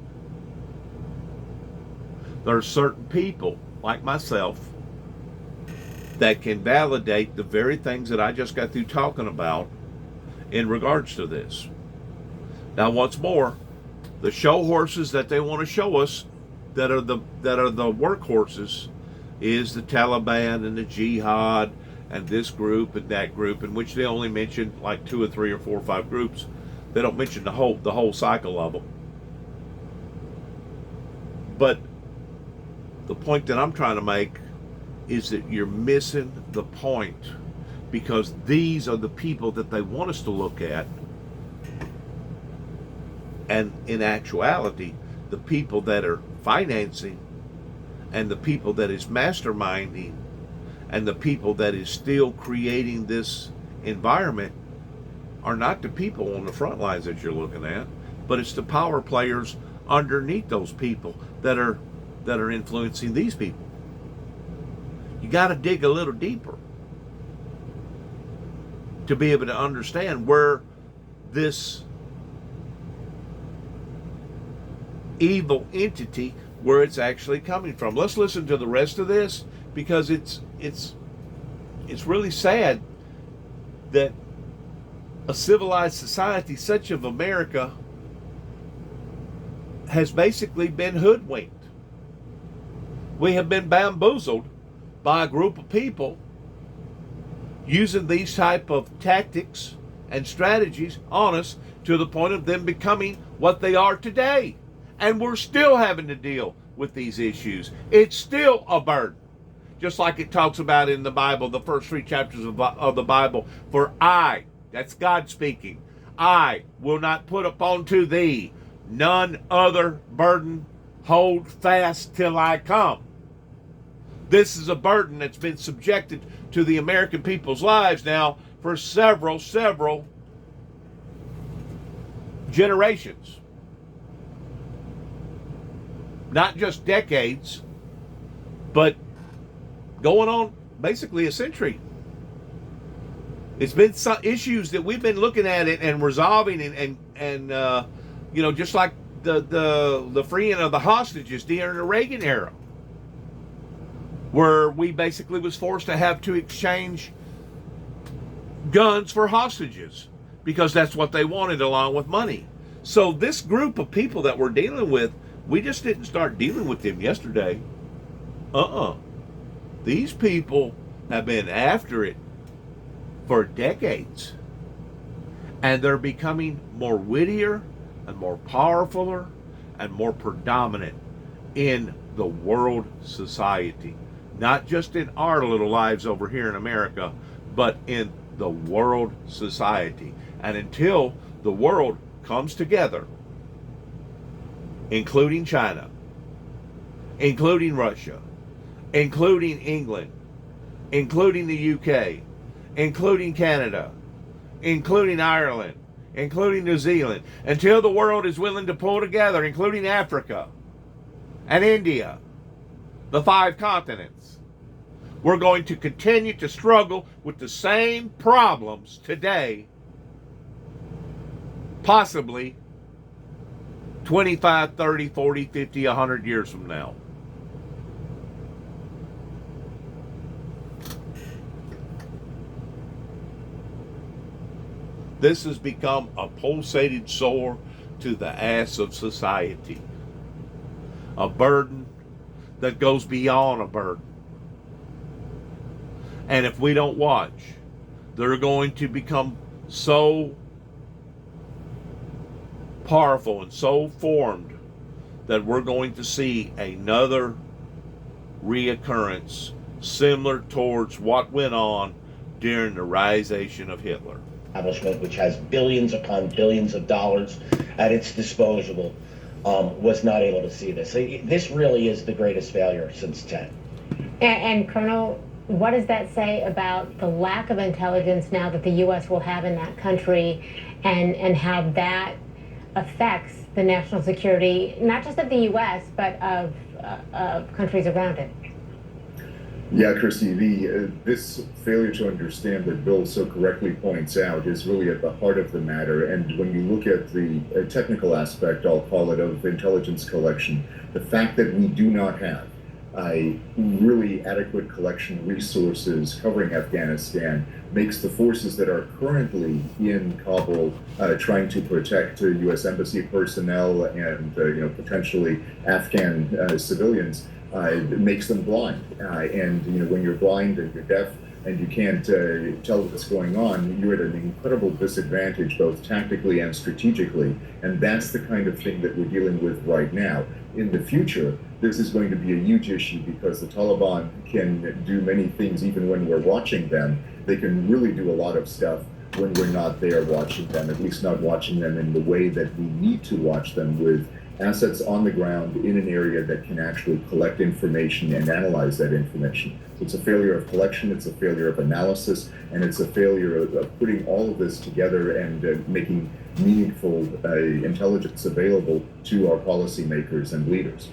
Speaker 4: There are certain people like myself that can validate the very things that I just got through talking about in regards to this. Now, once more, the show horses that they want to show us that are the workhorses is the Taliban and the Jihad and this group and that group, in which they only mention like 2 or 3 or 4 or 5 groups. They don't mention the whole cycle of them. But the point that I'm trying to make is that you're missing the point, because these are the people that they want us to look at, and in actuality, the people that are financing and the people that is masterminding and the people that is still creating this environment are not the people on the front lines that you're looking at, but it's the power players underneath those people that are influencing these people. You got to dig a little deeper to be able to understand where this evil entity, where it's actually coming from. Let's listen to the rest of this, because it's really sad that a civilized society such as America has basically been hoodwinked. We have been bamboozled by a group of people using these type of tactics and strategies on us to the point of them becoming what they are today. And we're still having to deal with these issues. It's still a burden. Just like it talks about in the Bible, the first 3 chapters of the Bible. For I, that's God speaking, I will not put upon to thee none other burden. Hold fast till I come. This is a burden that's been subjected to the American people's lives now for several generations. Not just decades, but going on basically a century. It's been some issues that we've been looking at it and resolving, and just like the freeing of the hostages during the Reagan era, where we basically was forced to have to exchange guns for hostages because that's what they wanted, along with money. So this group of people that we're dealing with, we just didn't start dealing with them yesterday. These people have been after it for decades, and they're becoming more wittier, and more powerful and more predominant in the world society. Not just in our little lives over here in America, but in the world society. And until the world comes together, including China, including Russia, including England, including the UK, including Canada, including Ireland, including New Zealand, until the world is willing to pull together, including Africa and India, the 5 continents, we're going to continue to struggle with the same problems today, possibly 25, 30, 40, 50, 100 years from now. This has become a pulsated sore to the ass of society. A burden that goes beyond a burden. And if we don't watch, they're going to become so powerful and so formed that we're going to see another reoccurrence similar towards what went on during the risation of Hitler.
Speaker 2: Establishment, which has billions upon billions of dollars at its disposal, was not able to see this. This really is the greatest failure since 10.
Speaker 1: And Colonel, what does that say about the lack of intelligence now that the U.S. will have in that country, and how that affects the national security, not just of the U.S., but of countries around it?
Speaker 3: Yeah, Christy, this failure to understand that Bill so correctly points out is really at the heart of the matter. And when you look at the technical aspect, I'll call it, of intelligence collection, the fact that we do not have a really adequate collection resources covering Afghanistan makes the forces that are currently in Kabul trying to protect U.S. embassy personnel and potentially Afghan civilians, it makes them blind. And when you're blind and you're deaf and you can't tell what's going on, you're at an incredible disadvantage, both tactically and strategically. And that's the kind of thing that we're dealing with right now. In the future, this is going to be a huge issue because the Taliban can do many things even when we're watching them. They can really do a lot of stuff when we're not there watching them, at least not watching them in the way that we need to watch them, with assets on the ground in an area that can actually collect information and analyze that information. So it's a failure of collection, it's a failure of analysis, and it's a failure of putting all of this together and making meaningful intelligence available to our policymakers and leaders.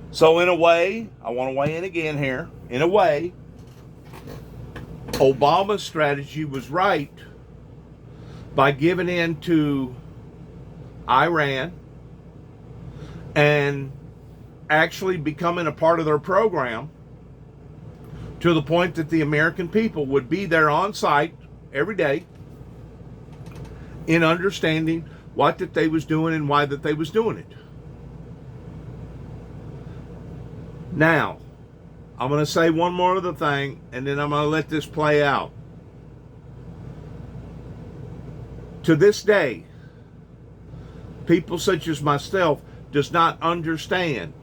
Speaker 4: So in a way, I want to weigh in again here, in a way, Obama's strategy was right by giving in to Iran and actually becoming a part of their program, to the point that the American people would be there on site every day in understanding what that they was doing and why that they was doing it. Now, I'm going to say one more other thing, and then I'm going to let this play out. To this day, people such as myself does not understand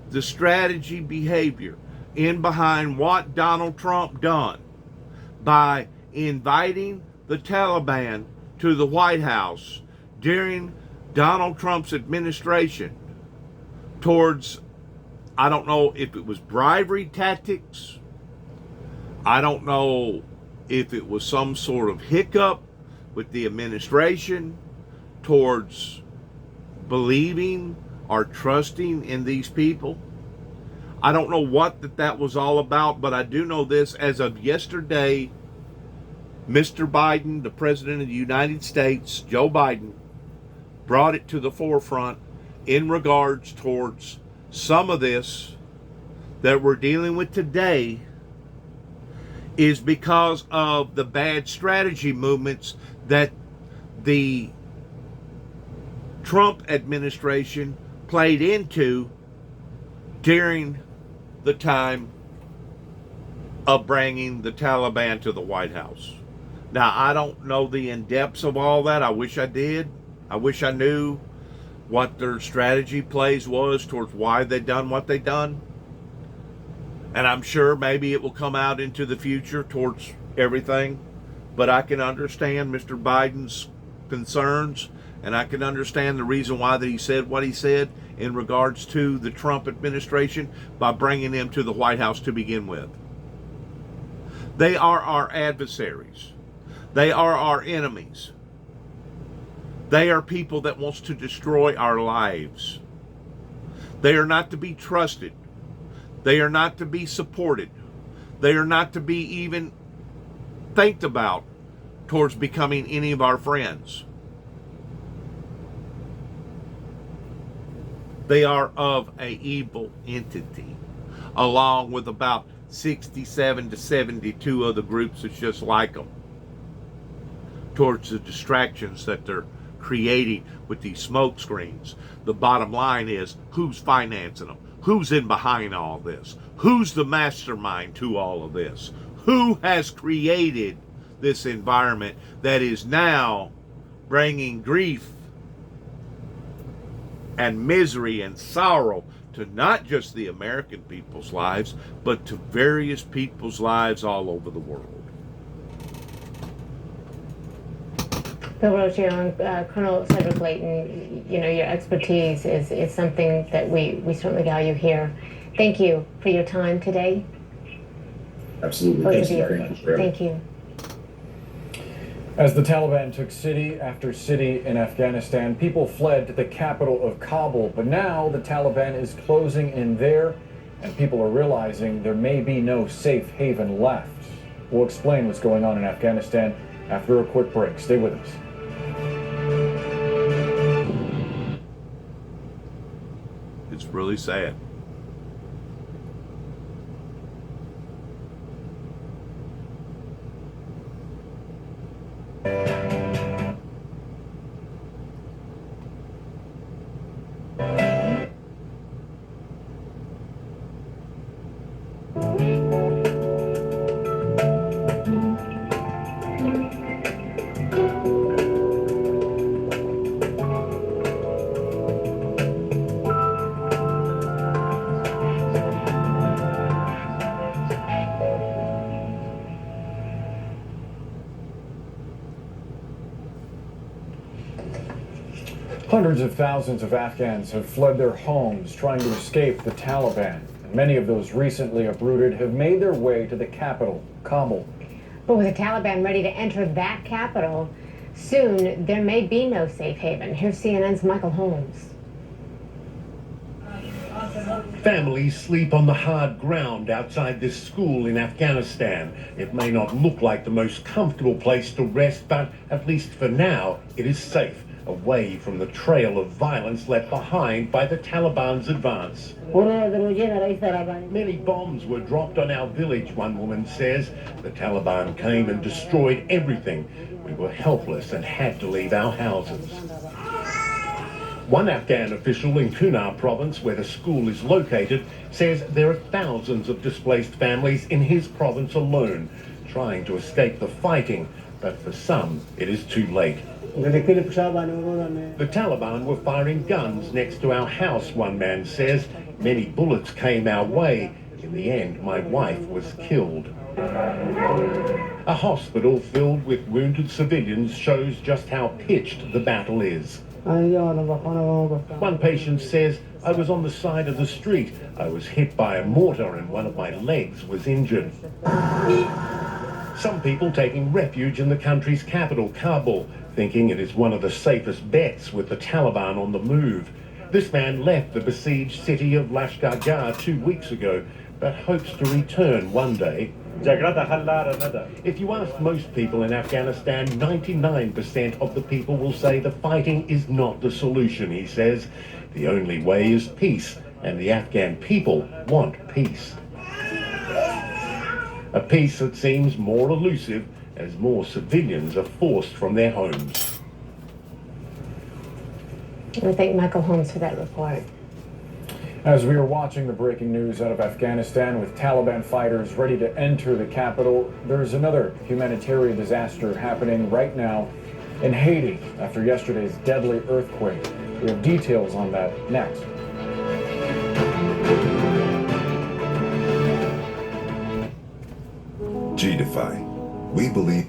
Speaker 4: the strategy behavior in behind what Donald Trump done by inviting the Taliban to the White House during Donald Trump's administration towards, I don't know if it was bribery tactics, I don't know if it was some sort of hiccup with the administration towards believing or trusting in these people. I don't know what that was all about, but I do know this: as of yesterday, Mr. Biden, the President of the United States, Joe Biden, brought it to the forefront in regards towards some of this that we're dealing with today is because of the bad strategy movements that the Trump administration played into during the time of bringing the Taliban to the White House. Now, I don't know the in-depths of all that. I wish I did. I wish I knew what their strategy plays was towards why they done what they done. And I'm sure maybe it will come out into the future towards everything. But I can understand Mr. Biden's concerns, and I can understand the reason why that he said what he said in regards to the Trump administration by bringing them to the White House to begin with. They are our adversaries. They are our enemies. They are people that wants to destroy our lives. They are not to be trusted. They are not to be supported. They are not to be even think about towards becoming any of our friends. They are of a evil entity, along with about 67 to 72 other groups that's just like them, towards the distractions that they're creating with these smoke screens. The bottom line is, who's financing them? Who's in behind all this? Who's the mastermind to all of this? Who has created this environment that is now bringing grief and misery and sorrow to not just the American people's lives, but to various people's lives all over the world?
Speaker 1: Bill Rocio, Colonel Cedric Layton, your expertise is something that we certainly value here. Thank you for your time today.
Speaker 3: Absolutely.
Speaker 1: Both of you.
Speaker 3: Thank you.
Speaker 1: Thank you.
Speaker 5: As the Taliban took city after city in Afghanistan, people fled to the capital of Kabul. But now the Taliban is closing in there, and people are realizing there may be no safe haven left. We'll explain what's going on in Afghanistan after a quick break. Stay with us.
Speaker 4: It's really sad.
Speaker 5: Hundreds of thousands of Afghans have fled their homes trying to escape the Taliban. And many of those recently uprooted have made their way to the capital, Kabul.
Speaker 1: But with the Taliban ready to enter that capital, soon there may be no safe haven. Here's CNN's Michael Holmes.
Speaker 6: Families sleep on the hard ground outside this school in Afghanistan. It may not look like the most comfortable place to rest, but at least for now, it is safe, away from the trail of violence left behind by the Taliban's advance. Many bombs were dropped on our village, one woman says. The Taliban came and destroyed everything. We were helpless and had to leave our houses. One Afghan official in Kunar province, where the school is located, says there are thousands of displaced families in his province alone, trying to escape the fighting, but for some, it is too late. The Taliban were firing guns next to our house, one man says. Many bullets came our way. In the end, my wife was killed. A hospital filled with wounded civilians shows just how pitched the battle is. One patient says, I was on the side of the street. I was hit by a mortar and one of my legs was injured. Some people taking refuge in the country's capital, Kabul, thinking it is one of the safest bets with the Taliban on the move. This man left the besieged city of Lashkar 2 weeks ago, but hopes to return one day. If you ask most people in Afghanistan, 99% of the people will say the fighting is not the solution, he says. The only way is peace, and the Afghan people want peace. A peace that seems more elusive as more civilians are forced from their homes.
Speaker 1: I thank Michael Holmes for that report.
Speaker 5: As we are watching the breaking news out of Afghanistan with Taliban fighters ready to enter the capital, there's another humanitarian disaster happening right now in Haiti after yesterday's deadly earthquake. We have details on that next.
Speaker 7: G-Defy. We believe.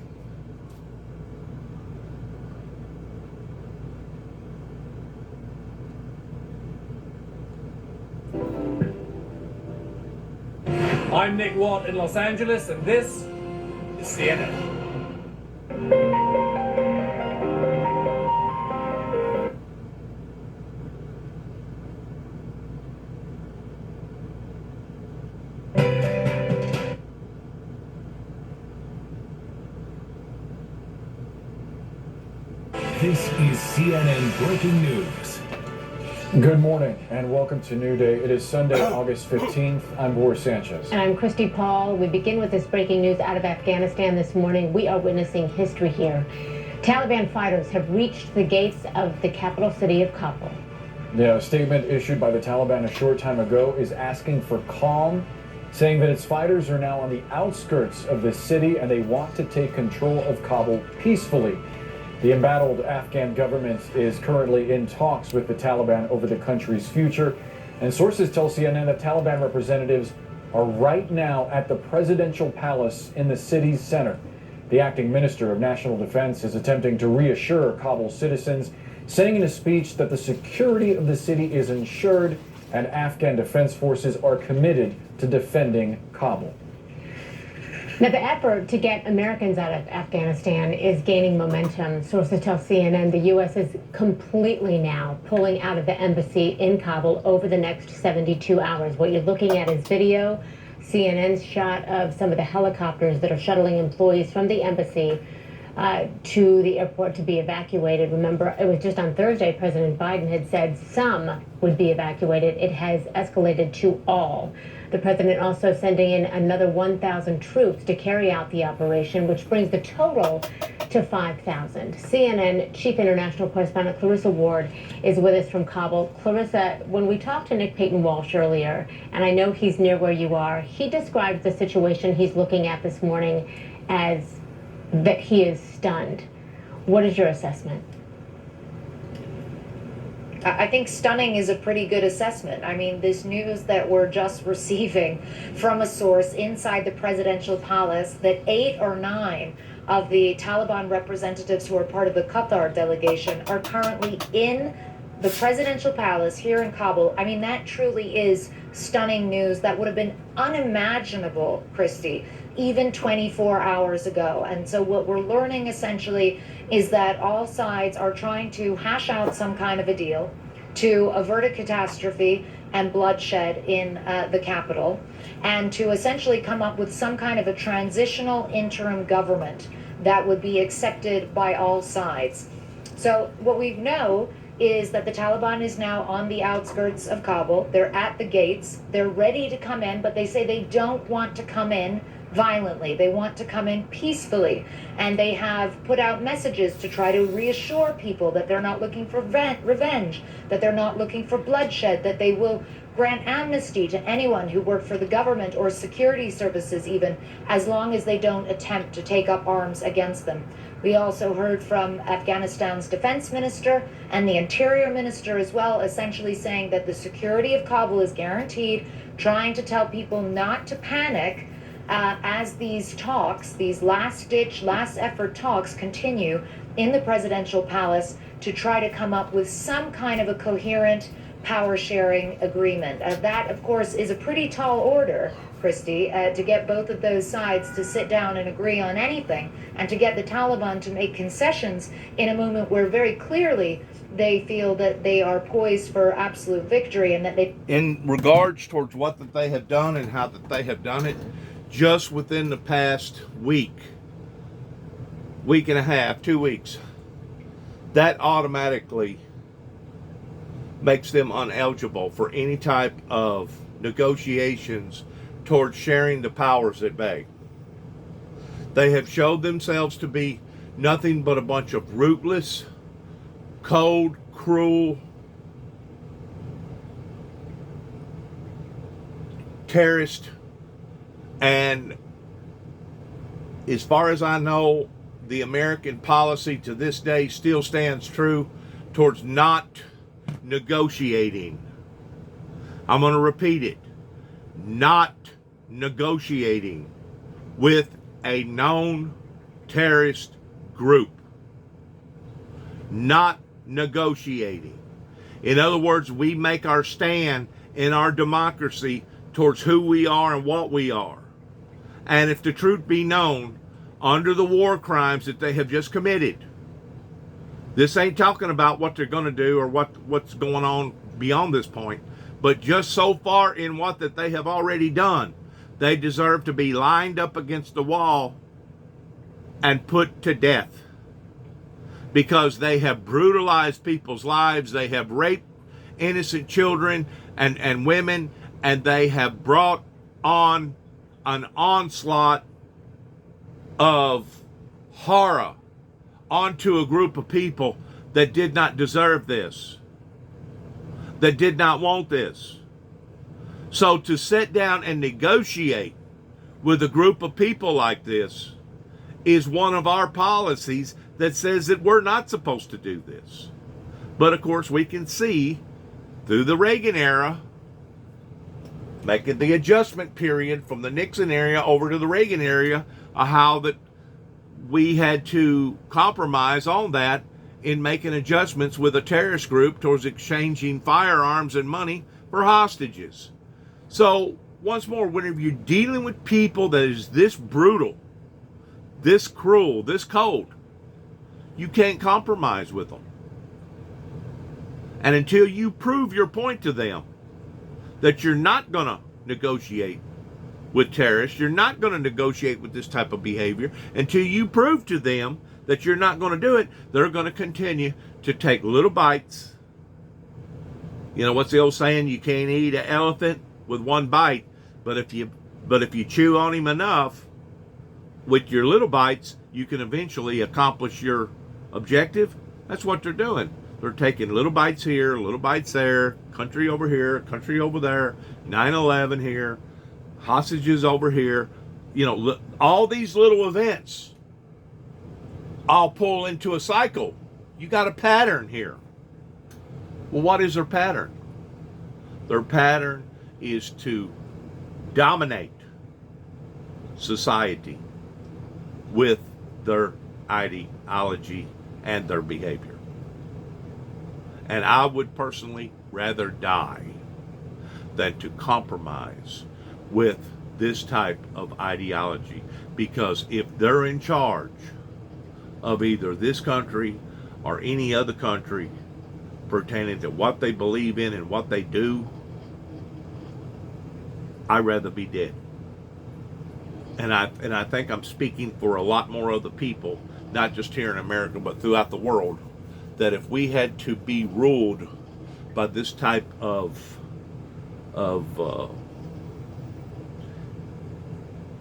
Speaker 8: I'm Nick Watt in Los Angeles, and this is CNN.
Speaker 9: This is CNN Breaking News.
Speaker 5: Good morning and welcome to New Day. It is Sunday, August 15th. I'm Boris Sanchez.
Speaker 1: And I'm Christy Paul. We begin with this breaking news out of Afghanistan this morning. We are witnessing history here. Taliban fighters have reached the gates of the capital city of Kabul.
Speaker 5: Yeah, a statement issued by the Taliban a short time ago is asking for calm, saying that its fighters are now on the outskirts of the city and they want to take control of Kabul peacefully. The embattled Afghan government is currently in talks with the Taliban over the country's future, and sources tell CNN that Taliban representatives are right now at the presidential palace in the city's center. The acting minister of national defense is attempting to reassure Kabul citizens, saying in a speech that the security of the city is ensured and Afghan defense forces are committed to defending Kabul.
Speaker 1: Now, the effort to get Americans out of Afghanistan is gaining momentum. Sources tell CNN the U.S. is completely now pulling out of the embassy in Kabul over the next 72 hours. What you're looking at is video, CNN's shot of some of the helicopters that are shuttling employees from the embassy to the airport to be evacuated. Remember, it was just on Thursday, President Biden had said some would be evacuated. It has escalated to all. The president also sending in another 1,000 troops to carry out the operation, which brings the total to 5,000. CNN Chief International Correspondent Clarissa Ward is with us from Kabul. Clarissa, when we talked to Nick Payton Walsh earlier, and I know he's near where you are, he described the situation he's looking at this morning as that he is stunned. What is your assessment?
Speaker 10: I think stunning is a pretty good assessment. I mean, this news that we're just receiving from a source inside the presidential palace that 8 or 9 of the Taliban representatives who are part of the Qatar delegation are currently in the presidential palace here in Kabul. I mean, that truly is stunning news that would have been unimaginable, Christy, even 24 hours ago. And so what we're learning essentially is that all sides are trying to hash out some kind of a deal to avert a catastrophe and bloodshed in the capital, and to essentially come up with some kind of a transitional interim government that would be accepted by all sides. So what we know is that the Taliban is now on the outskirts of Kabul. They're at the gates. They're ready to come in, but they say they don't want to come in violently. They want to come in peacefully. And they have put out messages to try to reassure people that they're not looking for revenge, that they're not looking for bloodshed, that they will grant amnesty to anyone who worked for the government or security services even, as long as they don't attempt to take up arms against them. We also heard from Afghanistan's defense minister and the interior minister as well, essentially saying that the security of Kabul is guaranteed, trying to tell people not to panic as these talks, these last-ditch, last-effort talks continue in the presidential palace to try to come up with some kind of a coherent power-sharing agreement. That, of course, is a pretty tall order, Christy, to get both of those sides to sit down and agree on anything, and to get the Taliban to make concessions in a moment where very clearly they feel that they are poised for absolute victory, and that they...
Speaker 4: In regards towards what that they have done and how that they have done it, just within the past week and a half, 2 weeks, that automatically makes them ineligible for any type of negotiations towards sharing the powers at bay. They have showed themselves to be nothing but a bunch of ruthless, cold, cruel, terrorist. And as far as I know, the American policy to this day still stands true towards not negotiating. I'm going to repeat it. Not negotiating with a known terrorist group. Not negotiating. In other words, we make our stand in our democracy towards who we are and what we are. And if the truth be known, under the war crimes that they have just committed, this ain't talking about what they're going to do or what's going on beyond this point, but just so far in what that they have already done, they deserve to be lined up against the wall and put to death. Because they have brutalized people's lives, they have raped innocent children and women, and they have brought on an onslaught of horror onto a group of people that did not deserve this, that did not want this. So to sit down and negotiate with a group of people like this is one of our policies that says that we're not supposed to do this. But of course we can see through the Reagan era, making the adjustment period from the Nixon era over to the Reagan era, how that we had to compromise on that in making adjustments with a terrorist group towards exchanging firearms and money for hostages. So once more, whenever you're dealing with people that is this brutal, this cruel, this cold, you can't compromise with them. And until you prove your point to them that you're not going to negotiate with terrorists, you're not going to negotiate with this type of behavior, until you prove to them that you're not going to do it, they're going to continue to take little bites. You know, what's the old saying? You can't eat an elephant with one bite, but if you chew on him enough with your little bites, you can eventually accomplish your objective. That's what they're doing. They're taking little bites here, little bites there, country over here, country over there, 9/11 here, hostages over here. You know, all these little events all pull into a cycle. You got a pattern here. Well, what is their pattern? Their pattern is to dominate society with their ideology and their behavior. And I would personally rather die than to compromise with this type of ideology, because if they're in charge of either this country or any other country pertaining to what they believe in and what they do, I'd rather be dead. And I think I'm speaking for a lot more other people, not just here in America, but throughout the world, that if we had to be ruled by this type of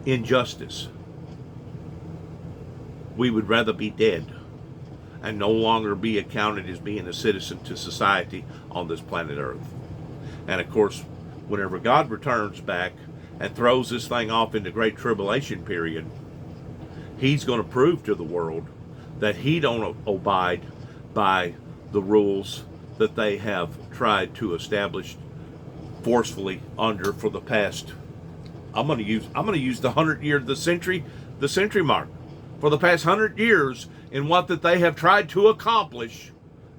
Speaker 4: injustice, we would rather be dead and no longer be accounted as being a citizen to society on this planet Earth. And of course, whenever God returns back and throws this thing off into great tribulation period, he's going to prove to the world that he don't abide by the rules that they have tried to establish forcefully under for the past, I'm going to use the 100-year, the century mark, for the past 100 years, in what that they have tried to accomplish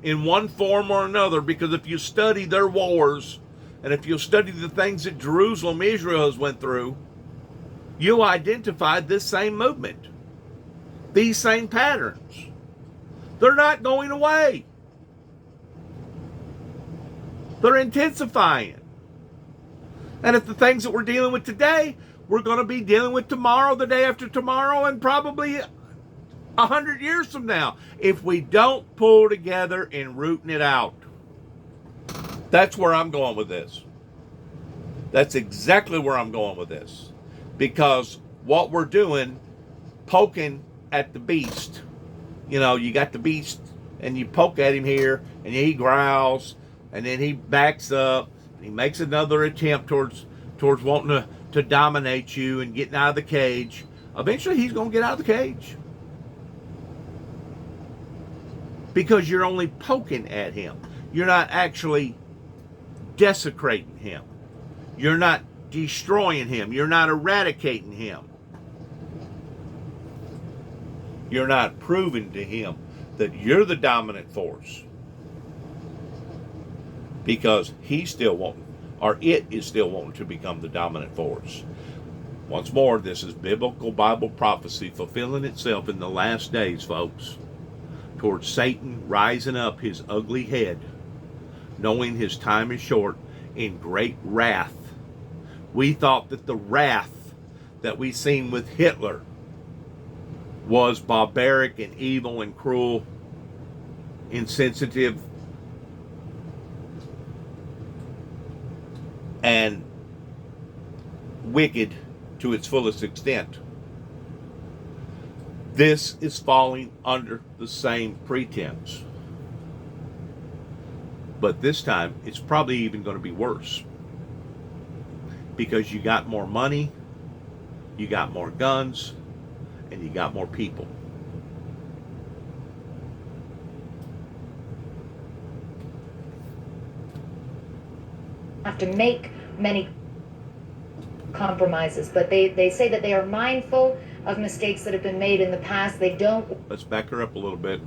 Speaker 4: in one form or another. Because if you study their wars, and if you'll study the things that Jerusalem, Israel has went through, you'll identify this same movement, these same patterns. They're not going away. They're intensifying. And if the things that we're dealing with today, we're going to be dealing with tomorrow, the day after tomorrow, and probably 100 years from now, if we don't pull together and rooting it out. That's where I'm going with this. That's exactly where I'm going with this. Because what we're doing, poking at the beast. You know, you got the beast and you poke at him here and he growls and then he backs up and he makes another attempt towards wanting to dominate you and getting out of the cage. Eventually he's going to get out of the cage. Because you're only poking at him. You're not actually desecrating him. You're not destroying him. You're not eradicating him. You're not proving to him that you're the dominant force. Because he's still wanting, or it is still wanting to become the dominant force. Once more, this is biblical Bible prophecy fulfilling itself in the last days, folks, towards Satan rising up his ugly head, knowing his time is short, in great wrath. We thought that the wrath that we seen with Hitler was barbaric and evil and cruel, insensitive, and wicked to its fullest extent. This is falling under the same pretense. But this time, it's probably even going to be worse. Because you got more money, you got more guns, and you got more people.
Speaker 10: Have to make many compromises, but they say that they are mindful of mistakes that have been made in the past. They don't.
Speaker 4: Let's back her up a little bit.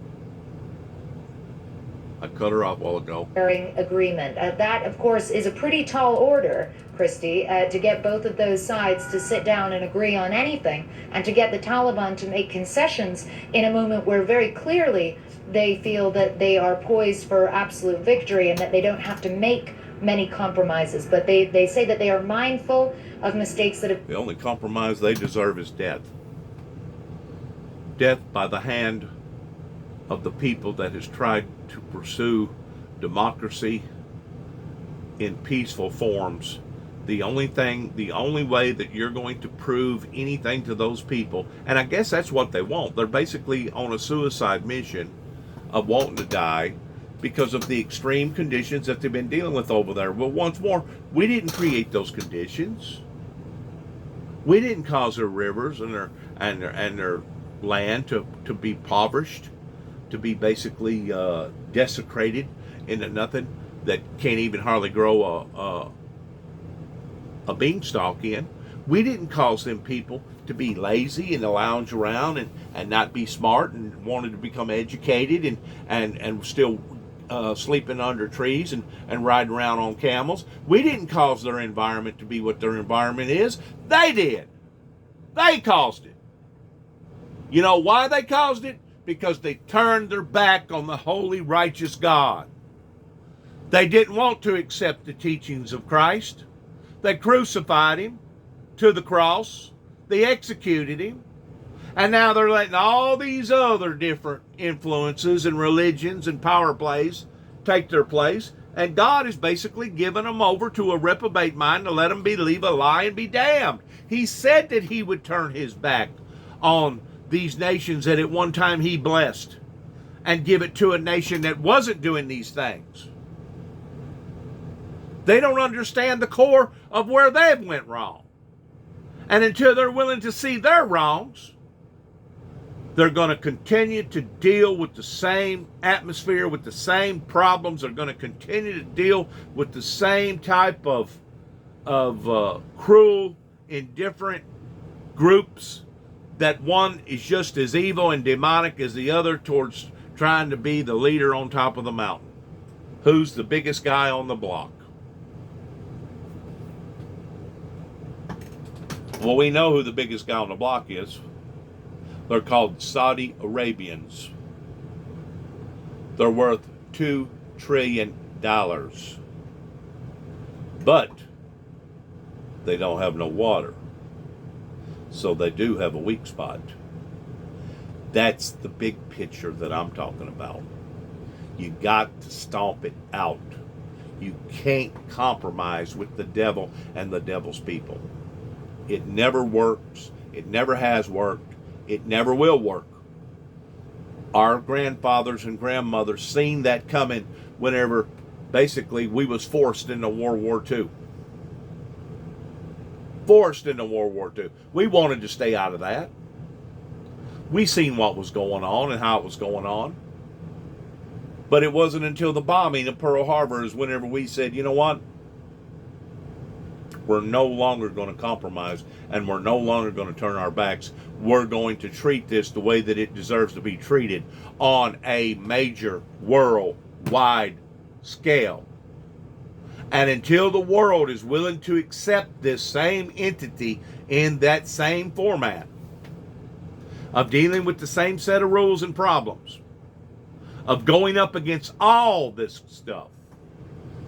Speaker 4: I cut her off a while ago.
Speaker 10: Agreement. That, of course, is a pretty tall order, Christy, to get both of those sides to sit down and agree on anything, and to get the Taliban to make concessions in a moment where very clearly they feel that they are poised for absolute victory and that they don't have to make many compromises. But they say that they are mindful of mistakes that have...
Speaker 4: The only compromise they deserve is death. Death by the hand of the people that has tried to pursue democracy in peaceful forms. The only way that you're going to prove anything to those people, and I guess that's what they want. They're basically on a suicide mission of wanting to die because of the extreme conditions that they've been dealing with over there. Well, once more, we didn't create those conditions. We didn't cause their rivers and their land to be impoverished, to be basically desecrated into nothing that can't even hardly grow a beanstalk in. We didn't cause them people to be lazy and to lounge around and not be smart and wanted to become educated and still sleeping under trees and riding around on camels. We didn't cause their environment to be what their environment is. They did. They caused it. You know why they caused it? Because they turned their back on the holy, righteous God. They didn't want to accept the teachings of Christ. They crucified him to the cross. They executed him. And now they're letting all these other different influences and religions and power plays take their place. And God is basically giving them over to a reprobate mind to let them believe a lie and be damned. He said that he would turn his back on these nations that at one time he blessed and give it to a nation that wasn't doing these things. They don't understand the core of where they've went wrong. And until they're willing to see their wrongs, they're going to continue to deal with the same atmosphere, with the same problems. They're going to continue to deal with the same type of cruel, indifferent groups, that one is just as evil and demonic as the other towards trying to be the leader on top of the mountain. Who's the biggest guy on the block? Well, we know who the biggest guy on the block is. They're called Saudi Arabians. They're worth $2 trillion. But they don't have no water. So they do have a weak spot. That's the big picture that I'm talking about. You got to stomp it out. You can't compromise with the devil and the devil's people. It never works. It never has worked. It never will work. Our grandfathers and grandmothers seen that coming whenever basically we was forced into World War II. Forced into World War II. We wanted to stay out of that. We seen what was going on and how it was going on. But it wasn't until the bombing of Pearl Harbor is whenever we said, you know what? We're no longer going to compromise, and we're no longer going to turn our backs. We're going to treat this the way that it deserves to be treated on a major worldwide scale. And until the world is willing to accept this same entity in that same format of dealing with the same set of rules and problems, of going up against all this stuff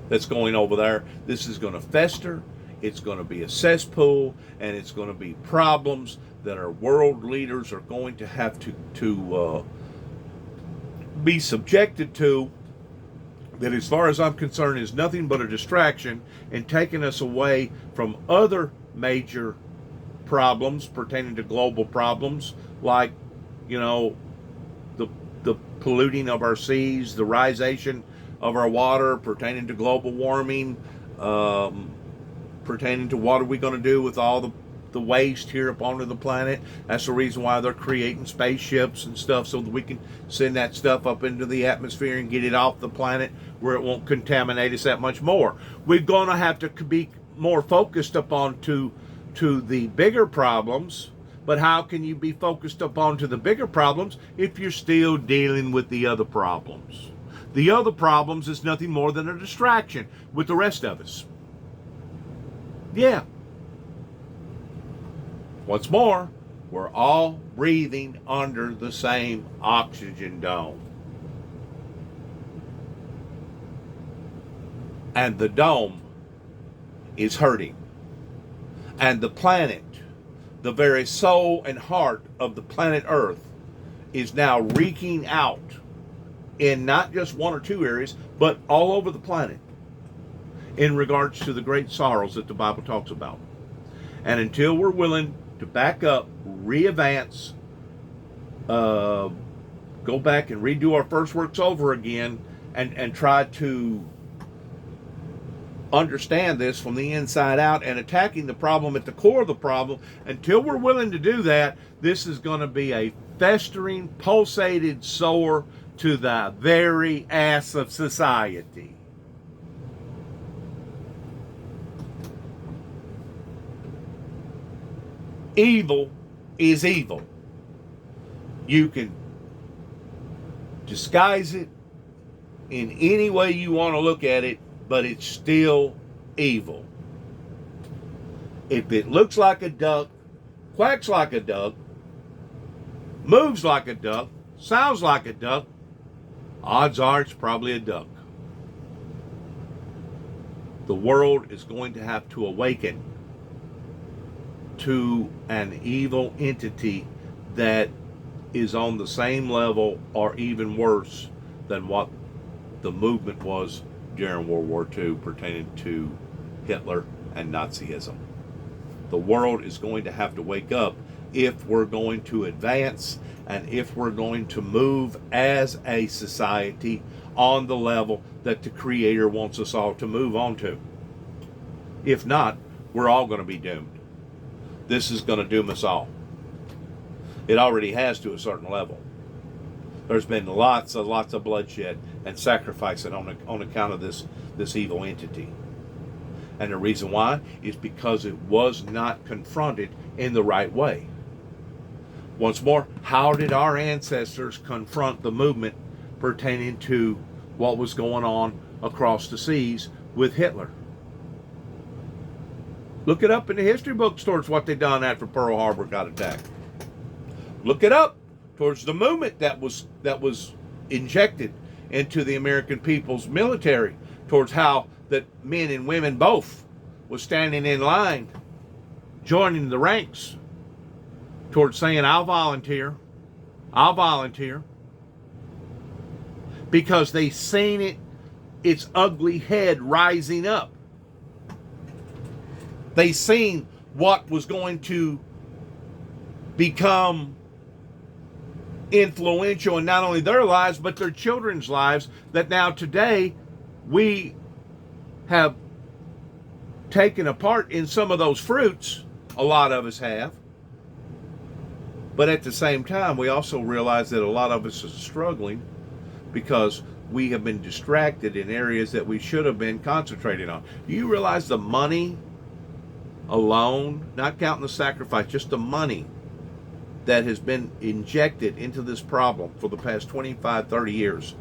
Speaker 4: that's going over there, this is going to fester. It's going to be a cesspool, and it's going to be problems that our world leaders are going to have to be subjected to, that as far as I'm concerned is nothing but a distraction and taking us away from other major problems pertaining to global problems, like, you know, the polluting of our seas, the risation of our water, pertaining to global warming, pertaining to what are we going to do with all the waste here up onto the planet. That's the reason why they're creating spaceships and stuff, so that we can send that stuff up into the atmosphere and get it off the planet where it won't contaminate us that much more. We're going to have to be more focused upon to the bigger problems. But how can you be focused upon to the bigger problems if you're still dealing with the other problems? The other problems is nothing more than a distraction with the rest of us. Yeah. Once more, we're all breathing under the same oxygen dome. And the dome is hurting. And the planet, the very soul and heart of the planet Earth, is now reeking out in not just one or two areas, but all over the planet in regards to the great sorrows that the Bible talks about. And until we're willing to back up, re-advance, go back and redo our first works over again, and try to understand this from the inside out and attacking the problem at the core of the problem, until we're willing to do that, this is going to be a festering, pulsated sore to the very ass of society. Evil is evil. You can disguise it in any way you want to look at it, but it's still evil. If it looks like a duck, quacks like a duck, moves like a duck, sounds like a duck, odds are it's probably a duck. The world is going to have to awaken to an evil entity that is on the same level or even worse than what the movement was during World War II pertaining to Hitler and Nazism. The world is going to have to wake up if we're going to advance and if we're going to move as a society on the level that the Creator wants us all to move on to. If not, we're all going to be doomed. This is going to doom us all. It already has to a certain level. There's been lots of bloodshed and sacrifice on account of this evil entity. And the reason why is because it was not confronted in the right way. Once more, how did our ancestors confront the movement pertaining to what was going on across the seas with Hitler? Look it up in the history books towards what they done after Pearl Harbor got attacked. Look it up towards the movement that was injected into the American people's military, towards how that men and women both was standing in line, joining the ranks, towards saying, I'll volunteer, because they seen its ugly head rising up. They seen what was going to become influential in not only their lives, but their children's lives, that now today we have taken apart in some of those fruits. A lot of us have. But at the same time, we also realize that a lot of us are struggling because we have been distracted in areas that we should have been concentrating on. Do you realize the money alone, not counting the sacrifice, just the money that has been injected into this problem for the past 25, 30 years,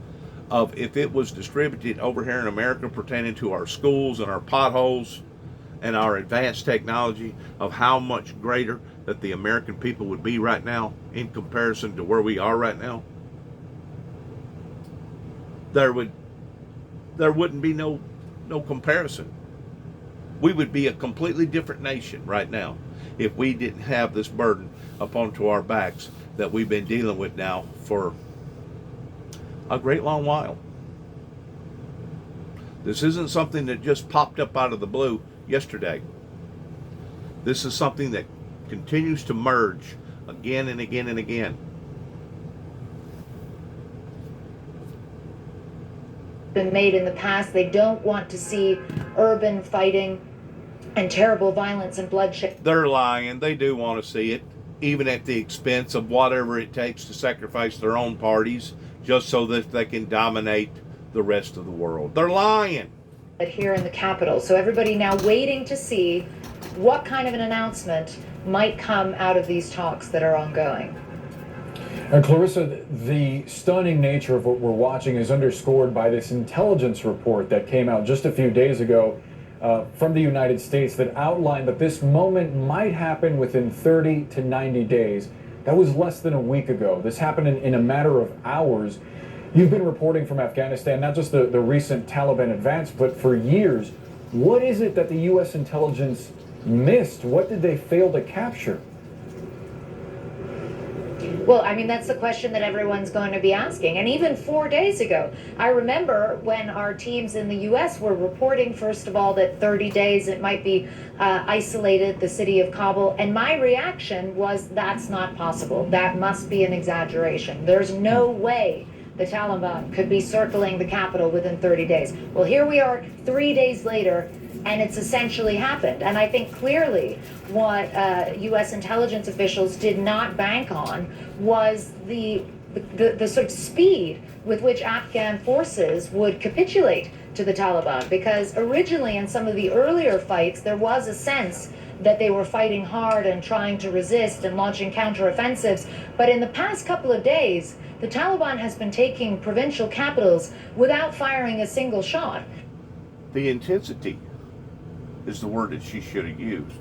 Speaker 4: of if it was distributed over here in America pertaining to our schools and our potholes and our advanced technology, of how much greater that the American people would be right now in comparison to where we are right now? There wouldn't be no comparison. We would be a completely different nation right now if we didn't have this burden upon to our backs that we've been dealing with now for a great long while. This isn't something that just popped up out of the blue yesterday. This is something that continues to merge again and again and again.
Speaker 10: Been made in the past. They don't want to see urban fighting and terrible violence and bloodshed.
Speaker 4: They're lying. They do want to see it, even at the expense of whatever it takes to sacrifice their own parties just so that they can dominate the rest of the world. They're lying.
Speaker 10: Here in the Capitol. So everybody now waiting to see what kind of an announcement might come out of these talks that are ongoing.
Speaker 5: And Clarissa, the stunning nature of what we're watching is underscored by this intelligence report that came out just a few days ago from the United States that outlined that this moment might happen within 30 to 90 days. That was less than a week ago. This happened in a matter of hours. You've been reporting from Afghanistan, not just the recent Taliban advance, but for years. What is it that the U.S. intelligence missed? What did they fail to capture?
Speaker 10: Well, I mean, that's the question that everyone's going to be asking. And even 4 days ago, I remember when our teams in the U.S. were reporting, first of all, that 30 days it might be isolated, the city of Kabul. And my reaction was, that's not possible. That must be an exaggeration. There's no way the Taliban could be circling the capital within 30 days. Well, here we are 3 days later, and it's essentially happened. And I think clearly what U.S. intelligence officials did not bank on was the sort of speed with which Afghan forces would capitulate to the Taliban. Because originally in some of the earlier fights, there was a sense that they were fighting hard and trying to resist and launching counteroffensives. But in the past couple of days, the Taliban has been taking provincial capitals without firing a single shot.
Speaker 4: The intensity is the word that she should have used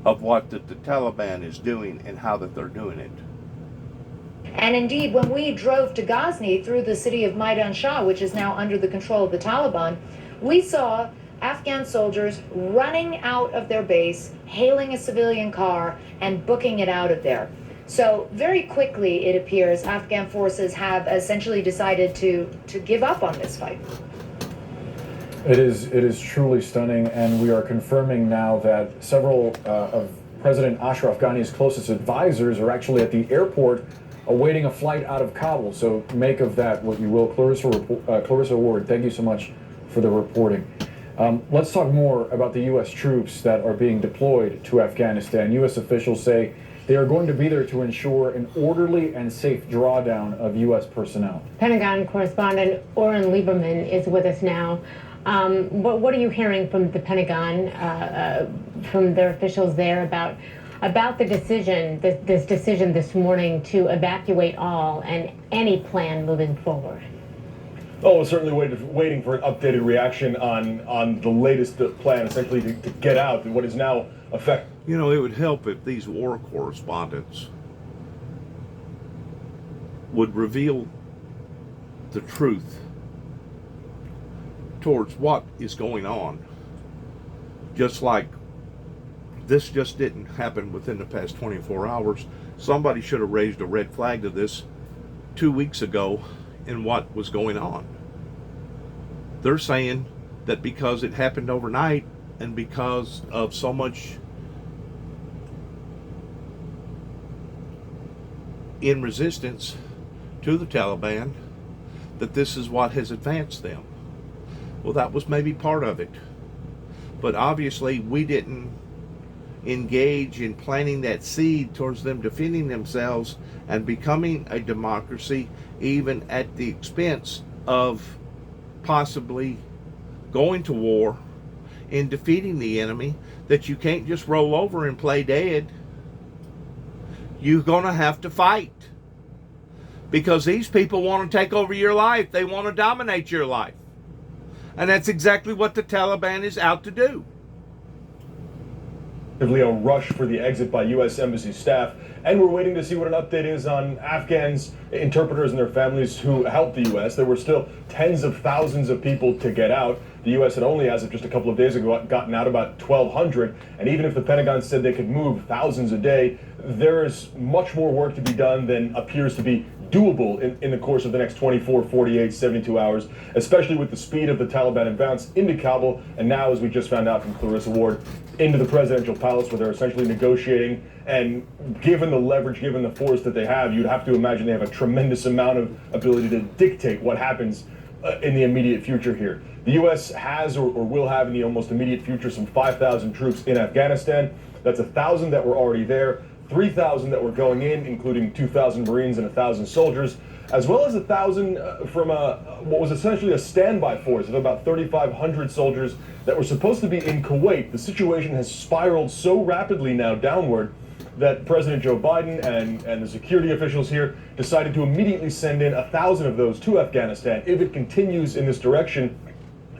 Speaker 4: of what the Taliban is doing and how that they're doing it.
Speaker 10: And indeed, when we drove to Ghazni through the city of Maidan Shah, which is now under the control of the Taliban, we saw Afghan soldiers running out of their base, hailing a civilian car, and booking it out of there. So very quickly, it appears, Afghan forces have essentially decided to give up on this fight.
Speaker 5: It is truly stunning, and we are confirming now that several of President Ashraf Ghani's closest advisors are actually at the airport awaiting a flight out of Kabul. So make of that what you will. Clarissa Ward, thank you so much for the reporting. Let's talk more about the U.S. troops that are being deployed to Afghanistan. U.S. officials say they are going to be there to ensure an orderly and safe drawdown of U.S. personnel.
Speaker 1: Pentagon correspondent Oren Lieberman is with us now. What are you hearing from the Pentagon, from their officials there about the decision, this decision this morning to evacuate all and any plan moving forward?
Speaker 11: Oh, we're certainly waiting for an updated reaction on the latest plan, essentially to get out what is now effective.
Speaker 4: You know, it would help if these war correspondents would reveal the truth towards what is going on. Just like this just didn't happen within the past 24 hours. Somebody should have raised a red flag to this 2 weeks ago in what was going on. They're saying that because it happened overnight and because of so much in resistance to the Taliban, that this is what has advanced them. Well, that was maybe part of it. But obviously we didn't engage in planting that seed towards them defending themselves and becoming a democracy even at the expense of possibly going to war and defeating the enemy, that you can't just roll over and play dead. You're going to have to fight. Because these people want to take over your life. They want to dominate your life. And that's exactly what the Taliban is out to do.
Speaker 11: A rush for the exit by U.S. Embassy staff, and we're waiting to see what an update is on Afghans, interpreters, and their families who helped the U.S. There were still tens of thousands of people to get out. The U.S. had only, as of just a couple of days ago, gotten out about 1,200, and even if the Pentagon said they could move thousands a day, there is much more work to be done than appears to be doable in the course of the next 24, 48, 72 hours, especially with the speed of the Taliban advance into Kabul, and now, as we just found out from Clarissa Ward, into the presidential palace, where they're essentially negotiating. And given the leverage, given the force that they have, you'd have to imagine they have a tremendous amount of ability to dictate what happens in the immediate future here. The U.S. has or will have in the almost immediate future some 5,000 troops in Afghanistan. That's 1,000 that were already there, 3,000 that were going in, including 2,000 Marines and 1,000 soldiers, as well as 1,000 from what was essentially a standby force of about 3,500 soldiers that were supposed to be in Kuwait. The situation has spiraled so rapidly now downward that President Joe Biden and the security officials here decided to immediately send in 1,000 of those to Afghanistan. If it continues in this direction,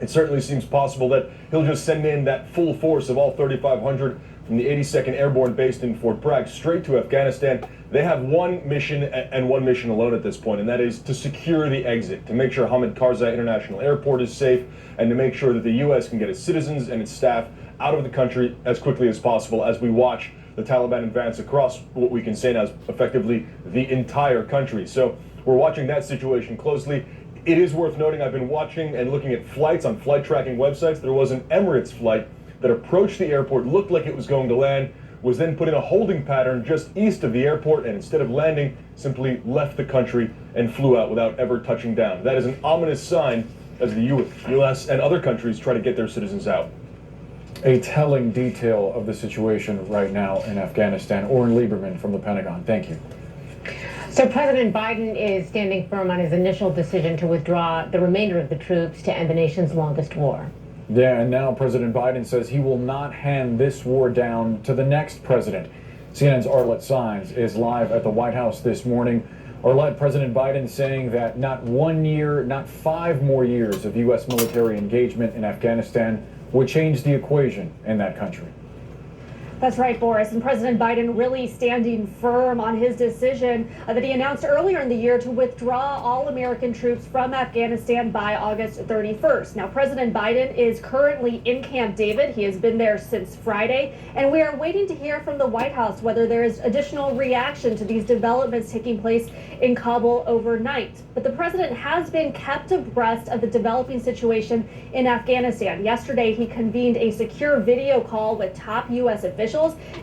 Speaker 11: it certainly seems possible that he'll just send in that full force of all 3,500 from the 82nd Airborne based in Fort Bragg straight to Afghanistan. They have one mission and one mission alone at this point, and that is to secure the exit, to make sure Hamid Karzai International Airport is safe, and to make sure that the U.S. can get its citizens and its staff out of the country as quickly as possible as we watch the Taliban advance across what we can say now is effectively the entire country. So we're watching that situation closely. It is worth noting, I've been watching and looking at flights on flight tracking websites. There was an Emirates flight that approached the airport, looked like it was going to land, was then put in a holding pattern just east of the airport, and instead of landing, simply left the country and flew out without ever touching down. That is an ominous sign as the U.S. and other countries try to get their citizens out.
Speaker 5: A telling detail of the situation right now in Afghanistan. Oren Lieberman from the Pentagon. Thank you.
Speaker 1: So President Biden is standing firm on his initial decision to withdraw the remainder of the troops to end the nation's longest war.
Speaker 5: Yeah, and now President Biden says he will not hand this war down to the next president. CNN's Arlette Saenz is live at the White House this morning. Arlette, President Biden saying that not 1 year, not 5 more years of U.S. military engagement in Afghanistan would change the equation in that country.
Speaker 12: That's right, Boris. And President Biden really standing firm on his decision that he announced earlier in the year to withdraw all American troops from Afghanistan by August 31st. Now, President Biden is currently in Camp David. He has been there since Friday, and we are waiting to hear from the White House whether there is additional reaction to these developments taking place in Kabul overnight. But the president has been kept abreast of the developing situation in Afghanistan. Yesterday, he convened a secure video call with top U.S. officials,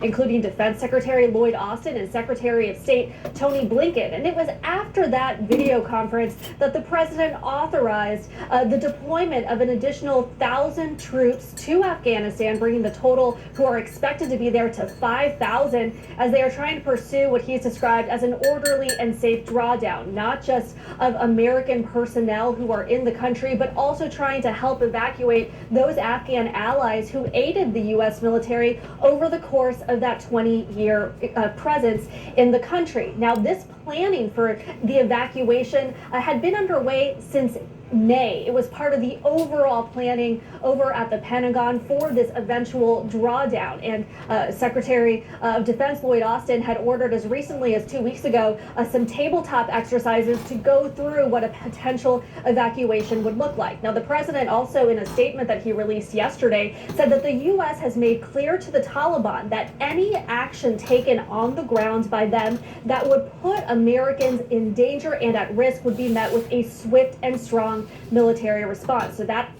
Speaker 12: including Defense Secretary Lloyd Austin and Secretary of State Tony Blinken. And it was after that video conference that the president authorized the deployment of an additional 1,000 troops to Afghanistan, bringing the total who are expected to be there to 5,000 as they are trying to pursue what he's described as an orderly and safe drawdown, not just of American personnel who are in the country, but also trying to help evacuate those Afghan allies who aided the U.S. military over the course of that 20-year presence in the country. Now, this planning for the evacuation had been underway since May. It was part of the overall planning over at the Pentagon for this eventual drawdown. And Secretary of Defense Lloyd Austin had ordered as recently as 2 weeks ago some tabletop exercises to go through what a potential evacuation would look like. Now, the president also, in a statement that he released yesterday, said that the U.S. has made clear to the Taliban that any action taken on the ground by them that would put Americans in danger and at risk would be met with a swift and strong military response. So that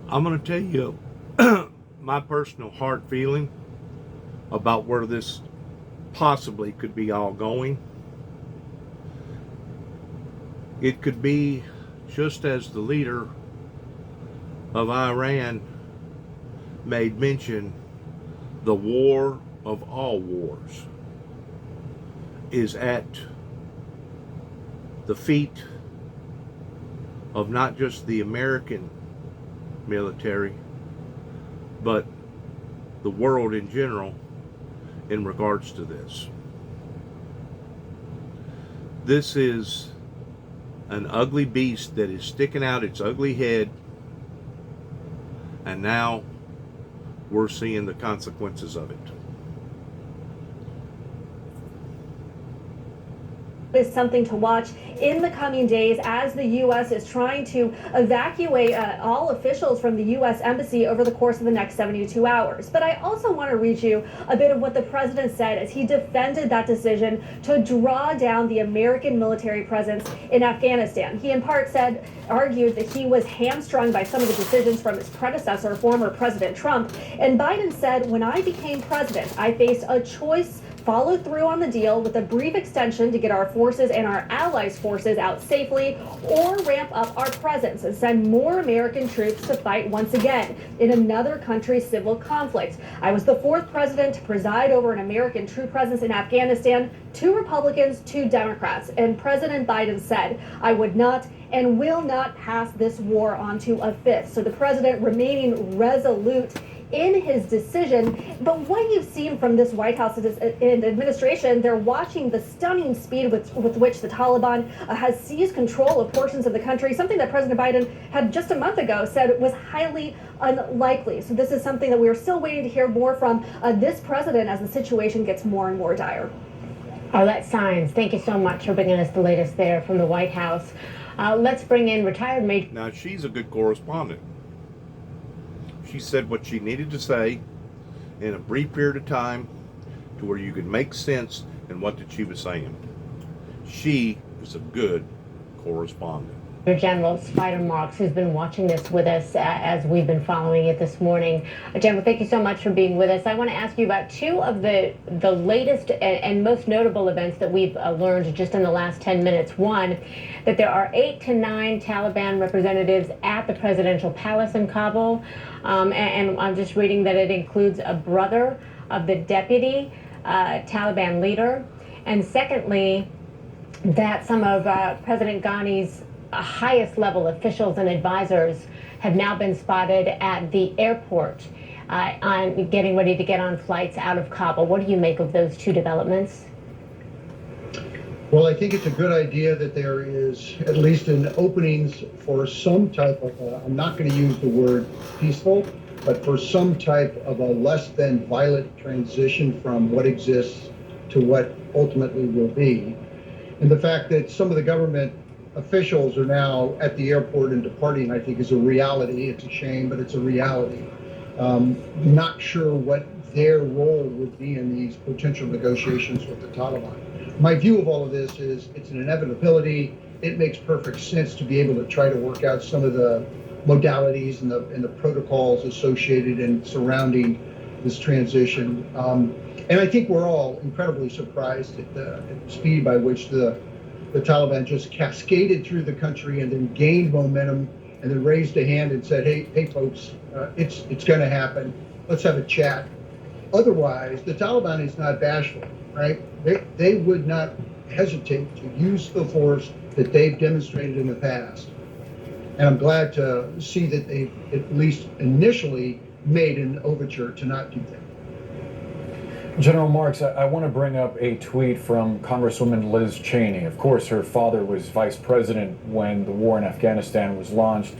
Speaker 4: I'm going to tell you my personal heart feeling about where this possibly could be all going. It could be just as the leader of Iran made mention, the war of all wars is at the feat of not just the American military, but the world in general in regards to this. This is an ugly beast that is sticking out its ugly head, and now we're seeing the consequences of it.
Speaker 12: Is something to watch in the coming days as the U.S. is trying to evacuate all officials from the U.S. Embassy over the course of the next 72 hours. But I also want to read you a bit of what the president said as he defended that decision to draw down the American military presence in Afghanistan. He in part argued that he was hamstrung by some of the decisions from his predecessor, former President Trump. And Biden said, "When I became president, I faced a choice: follow through on the deal with a brief extension to get our forces and our allies' forces out safely, or ramp up our presence and send more American troops to fight once again in another country's civil conflict. I was the fourth president to preside over an American troop presence in Afghanistan, 2 Republicans, 2 Democrats. And President Biden said, I would not and will not pass this war on to a fifth." So the president remaining resolute in his decision. But what you've seen from this White House administration, they're watching the stunning speed with which the Taliban has seized control of portions of the country, something that President Biden had just a month ago said was highly unlikely. So this is something that we are still waiting to hear more from this president as the situation gets more and more dire.
Speaker 1: Arlette Saenz, thank you so much for bringing us the latest there from the White House. Let's bring in retired Major.
Speaker 4: Now, she's a good correspondent. She said what she needed to say in a brief period of time to where you could make sense in what that she was saying. She is a good correspondent.
Speaker 1: General Spider Marks, who's been watching this with us as we've been following it this morning. General, thank you so much for being with us. I want to ask you about 2 of the latest and most notable events that we've learned just in the last 10 minutes. One, that there are 8 to 9 Taliban representatives at the presidential palace in Kabul. And I'm just reading that it includes a brother of the deputy Taliban leader. And secondly, that some of President Ghani's highest level officials and advisors have now been spotted at the airport on getting ready to get on flights out of Kabul. What do you make of those 2 developments?
Speaker 13: Well, I think it's a good idea that there is at least an openings for some type of, I'm not going to use the word peaceful, but for some type of a less than violent transition from what exists to what ultimately will be. And the fact that some of the government officials are now at the airport and departing, I think, is a reality. It's a shame, but it's a reality. Not sure what their role would be in these potential negotiations with the Taliban. My view of all of this is it's an inevitability. It makes perfect sense to be able to try to work out some of the modalities and the protocols associated and surrounding this transition. And I think we're all incredibly surprised at the speed by which the Taliban just cascaded through the country and then gained momentum and then raised a hand and said, hey folks, it's going to happen. Let's have a chat. Otherwise, the Taliban is not bashful, right? They would not hesitate to use the force that they've demonstrated in the past. And I'm glad to see that they've at least initially made an overture to not do that.
Speaker 5: General Marks, I want to bring up a tweet from Congresswoman Liz Cheney. Of course, her father was vice president when the war in Afghanistan was launched.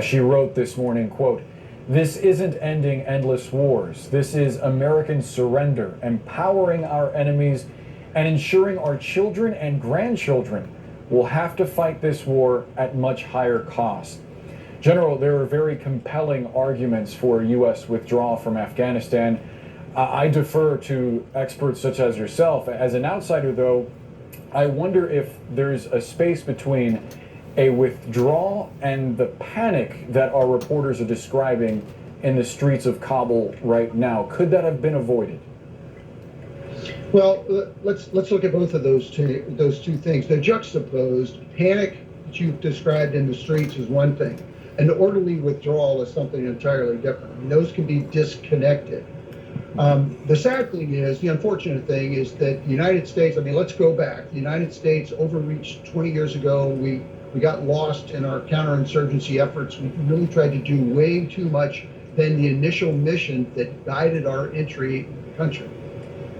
Speaker 5: She wrote this morning, quote, "This isn't ending endless wars. This is American surrender, empowering our enemies and ensuring our children and grandchildren will have to fight this war at much higher cost." General, there are very compelling arguments for U.S. withdrawal from Afghanistan. I defer to experts such as yourself. As an outsider, though, I wonder if there's a space between a withdrawal and the panic that our reporters are describing in the streets of Kabul right now. Could that have been avoided?
Speaker 13: Well, let's look at both of those two things. They're juxtaposed. Panic that you've described in the streets is one thing. An orderly withdrawal is something entirely different. I mean, those can be disconnected. The sad thing is, the unfortunate thing is that the United States, I mean, let's go back. The United States overreached 20 years ago. We got lost in our counterinsurgency efforts. We really tried to do way too much than the initial mission that guided our entry in the country.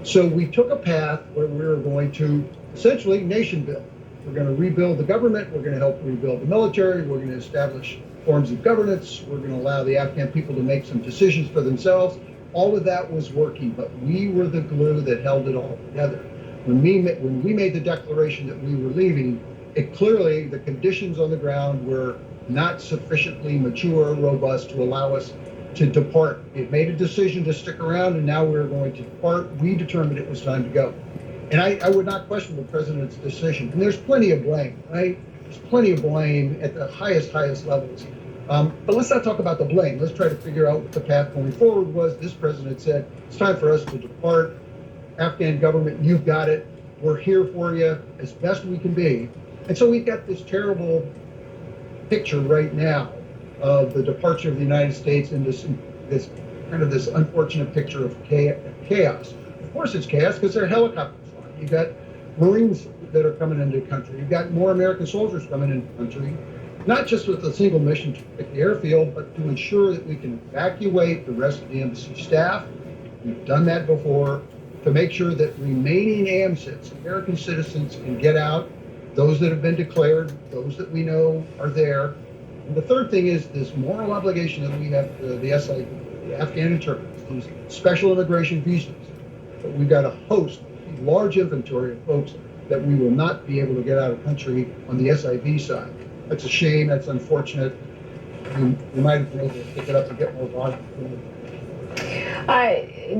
Speaker 13: So we took a path where we were going to essentially nation build. We're going to rebuild the government. We're going to help rebuild the military. We're going to establish forms of governance. We're going to allow the Afghan people to make some decisions for themselves. All of that was working, but we were the glue that held it all together. When we made the declaration that we were leaving, it clearly, the conditions on the ground were not sufficiently mature, robust to allow us to depart. It made a decision to stick around, and now we're going to depart. We determined it was time to go. And I would not question the president's decision. And there's plenty of blame, right? There's plenty of blame at the highest levels. But let's not talk about the blame. Let's try to figure out what the path going forward was. This president said, it's time for us to depart. Afghan government, you've got it. We're here for you as best we can be. And so we've got this terrible picture right now of the departure of the United States in this unfortunate picture of chaos. Of course it's chaos because there are helicopters flying. You've got Marines that are coming into the country. You've got more American soldiers coming into the country, not just with a single mission to protect the airfield, but to ensure that we can evacuate the rest of the embassy staff. We've done that before, to make sure that remaining AMCITs, American citizens, can get out, those that have been declared, those that we know are there. And the third thing is this moral obligation that we have to the SIV, the Afghan interpreters, these special immigration visas. But we've got a host, a large inventory of folks that we will not be able to get out of the country on the SIV side. That's a shame, that's unfortunate. We might have been able to pick it up and get more volume.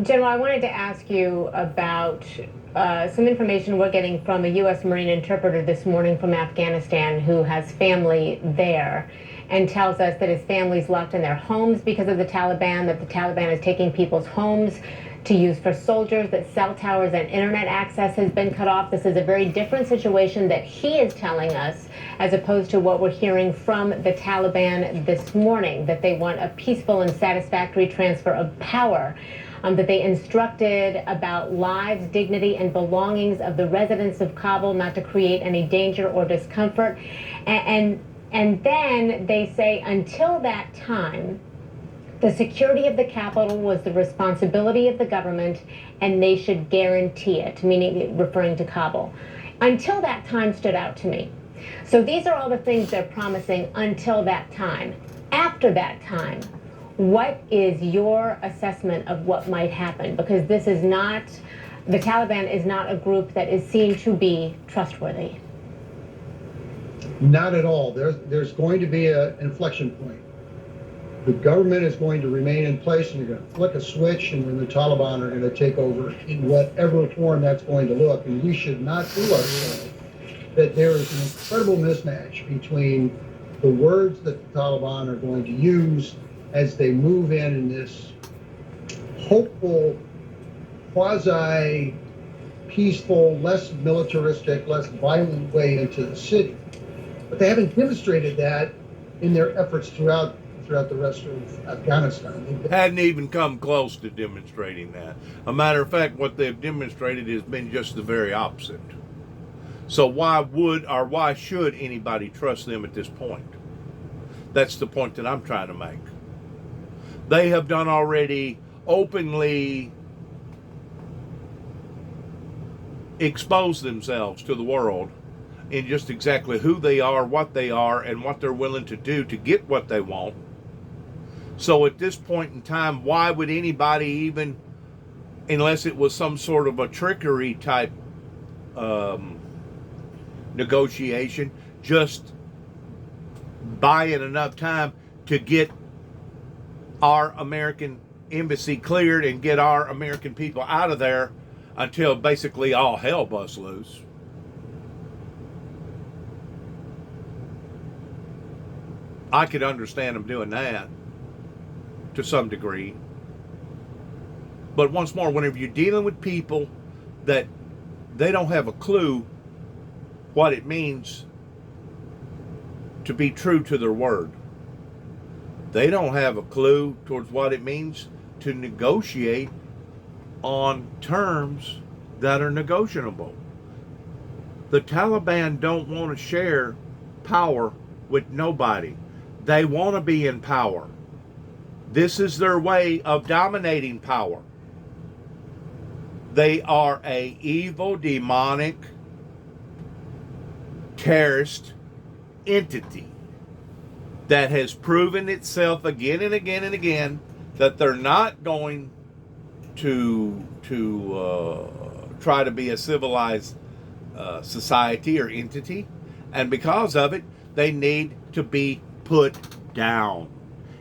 Speaker 1: General, I wanted to ask you about some information we're getting from a U.S. Marine interpreter this morning from Afghanistan who has family there and tells us that his family's locked in their homes because of the Taliban, that the Taliban is taking people's homes to use for soldiers, that cell towers and internet access has been cut off. This is a very different situation that he is telling us, as opposed to what we're hearing from the Taliban this morning, that they want a peaceful and satisfactory transfer of power, that they instructed about lives, dignity, and belongings of the residents of Kabul, not to create any danger or discomfort. And then they say until that time, the security of the capital was the responsibility of the government, and they should guarantee it, meaning referring to Kabul. Until that time stood out to me. So these are all the things they're promising until that time. After that time, what is your assessment of what might happen? Because this is not, the Taliban is not a group that is seen to be trustworthy.
Speaker 13: Not at all. There's going to be an inflection point. The government is going to remain in place, and you're going to flick a switch, and then the Taliban are going to take over in whatever form that's going to look. And we should not fool ourselves that there is an incredible mismatch between the words that the Taliban are going to use as they move in this hopeful, quasi-peaceful, less militaristic, less violent way into the city. But they haven't demonstrated that in their efforts throughout the rest of Afghanistan.
Speaker 4: Hadn't even come close to demonstrating that. A matter of fact, what they've demonstrated has been just the very opposite. So why should anybody trust them at this point? That's the point that I'm trying to make. They have done already openly exposed themselves to the world in just exactly who they are, what they are, and what they're willing to do to get what they want. So at this point in time, why would anybody even, unless it was some sort of a trickery type negotiation, just buy it enough time to get our American embassy cleared and get our American people out of there until basically all hell busts loose? I could understand them doing that to some degree. But once more, whenever you're dealing with people that they don't have a clue what it means to be true to their word, they don't have a clue towards what it means to negotiate on terms that are negotiable. The Taliban don't want to share power with nobody. They want to be in power. This is their way of dominating power. They are a evil, demonic, terrorist entity that has proven itself again and again and again that they're not going to try to be a civilized society or entity, and because of it, they need to be put down.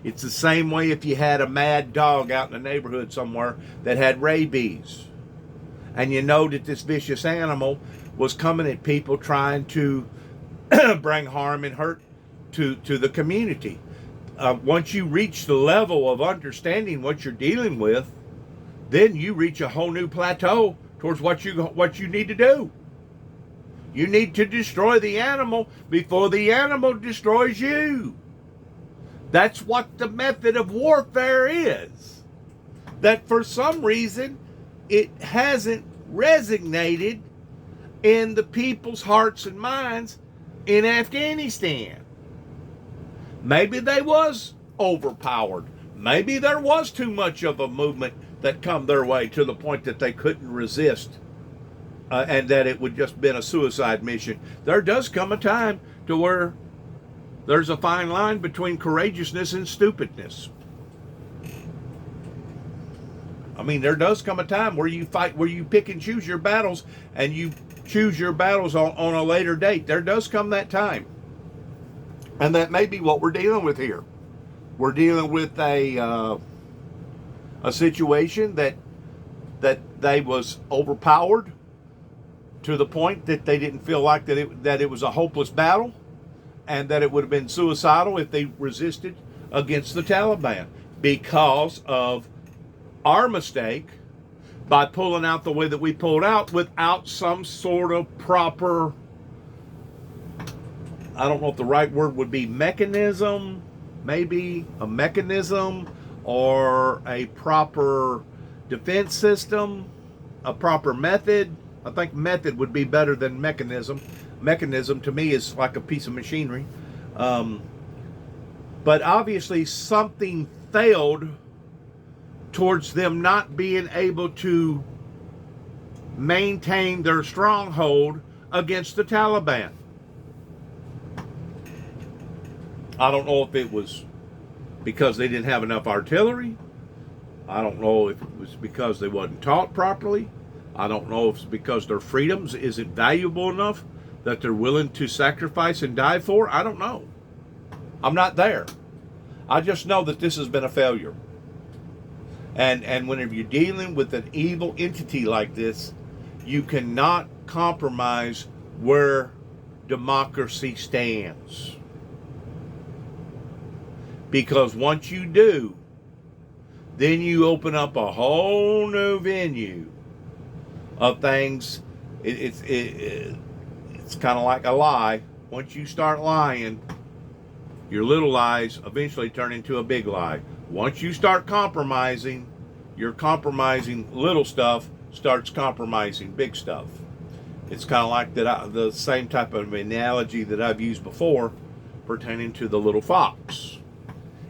Speaker 4: It's the same way if you had a mad dog out in the neighborhood somewhere that had rabies, and you know that this vicious animal was coming at people trying to bring harm and hurt to the community. Once you reach the level of understanding what you're dealing with, then you reach a whole new plateau towards what you need to do. You need to destroy the animal before the animal destroys you. That's what the method of warfare is. That for some reason it hasn't resonated in the people's hearts and minds in Afghanistan. Maybe they was overpowered. Maybe there was too much of a movement that come their way to the point that they couldn't resist, and that it would just been a suicide mission. There does come a time to where there's a fine line between courageousness and stupidness. I mean, there does come a time where you fight, where you pick and choose your battles, and you choose your battles on a later date. There does come that time. And that may be what we're dealing with here. We're dealing with a situation that they was overpowered to the point that they didn't feel like that it was a hopeless battle, and that it would have been suicidal if they resisted against the Taliban because of our mistake by pulling out the way that we pulled out without some sort of proper, I don't know if the right word would be mechanism, maybe a mechanism, or a proper defense system, a proper method. I think method would be better than mechanism. Mechanism to me is like a piece of machinery. But obviously something failed towards them not being able to maintain their stronghold against the Taliban. I don't know if it was because they didn't have enough artillery. I don't know if it was because they wasn't taught properly. I don't know if it's because their freedoms isn't valuable enough that they're willing to sacrifice and die for. I don't know. I'm not there. I just know that this has been a failure. And whenever you're dealing with an evil entity like this, you cannot compromise where democracy stands. Because once you do, then you open up a whole new venue of things. It's kind of like a lie. Once you start lying, your little lies eventually turn into a big lie. Once you start compromising, your compromising little stuff starts compromising big stuff. It's kind of like the same type of analogy that I've used before pertaining to the little fox.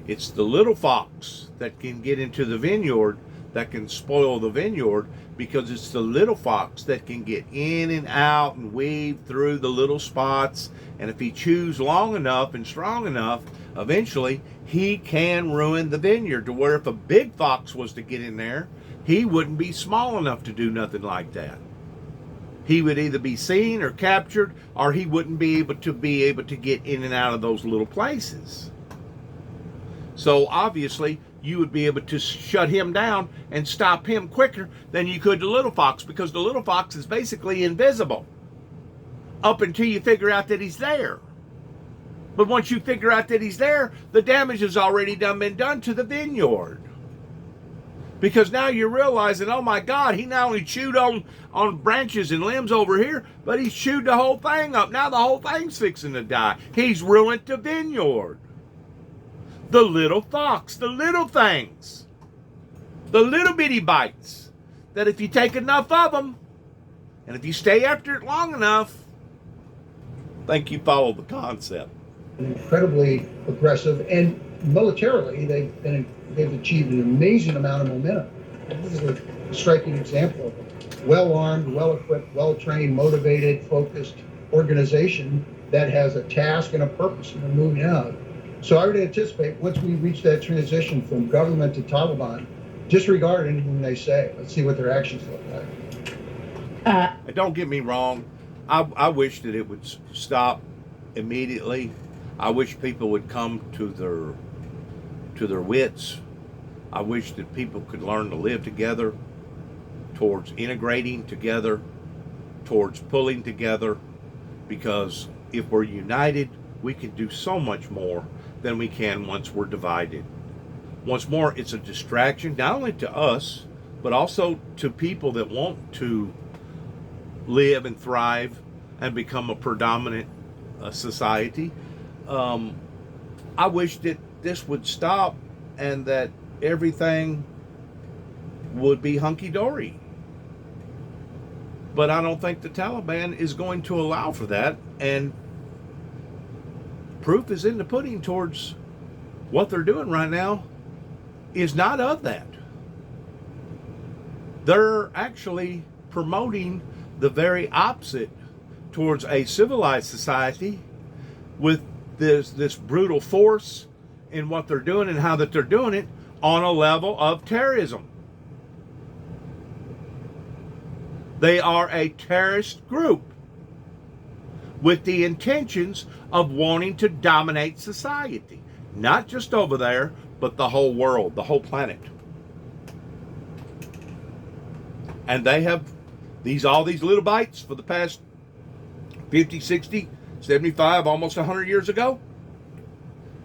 Speaker 4: It's the little fox that can get into the vineyard that can spoil the vineyard, because it's the little fox that can get in and out and weave through the little spots. And if he chews long enough and strong enough, eventually he can ruin the vineyard, to where if a big fox was to get in there, he wouldn't be small enough to do nothing like that. He would either be seen or captured, or he wouldn't be able to get in and out of those little places. So obviously you would be able to shut him down and stop him quicker than you could the little fox, because the little fox is basically invisible up until you figure out that he's there. But once you figure out that he's there, the damage has already been done to the vineyard. Because now you're realizing, oh my God, he not only chewed on branches and limbs over here, but he's chewed the whole thing up. Now the whole thing's fixing to die. He's ruined the vineyard. The little fox, the little things, the little bitty bites that if you take enough of them, and if you stay after it long enough, I think you follow the concept.
Speaker 13: Incredibly aggressive, and militarily, they've achieved an amazing amount of momentum. This is a striking example of a well-armed, well-equipped, well-trained, motivated, focused organization that has a task and a purpose, and they're moving out. So I would anticipate once we reach that transition from government to Taliban, disregard anything they say. Let's see what their actions look like.
Speaker 4: Don't get me wrong. I wish that it would stop immediately. I wish people would come to their wits. I wish that people could learn to live together, towards integrating together, towards pulling together, because if we're united, we can do so much more than we can once we're divided. Once more, it's a distraction, not only to us, but also to people that want to live and thrive and become a predominant society. I wish that this would stop and that everything would be hunky-dory. But I don't think the Taliban is going to allow for that, and proof is in the pudding towards what they're doing right now is not of that. They're actually promoting the very opposite towards a civilized society with this brutal force in what they're doing and how that they're doing it on a level of terrorism. They are a terrorist group with the intentions of wanting to dominate society. Not just over there, but the whole world, the whole planet. And they have all these little bites for the past 50, 60, 75, almost 100 years ago.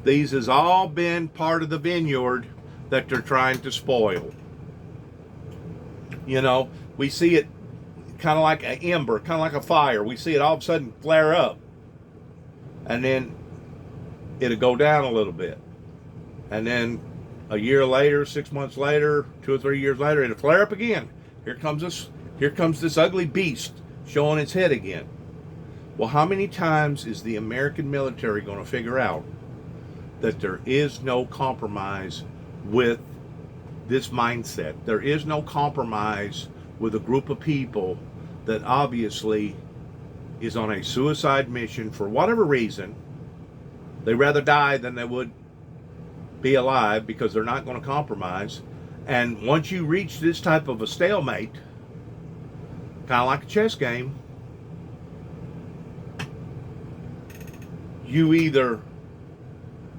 Speaker 4: These has all been part of the vineyard that they're trying to spoil. You know, we see it kind of like an ember, kind of like a fire. We see it all of a sudden flare up. And then it'll go down a little bit. And then a year later, 6 months later, 2 or 3 years later, it'll flare up again. Here comes this ugly beast showing its head again. Well, how many times is the American military going to figure out that there is no compromise with this mindset? There is no compromise with a group of people that obviously is on a suicide mission for whatever reason. They'd rather die than they would be alive because they're not going to compromise. And once you reach this type of a stalemate, kind of like a chess game, you either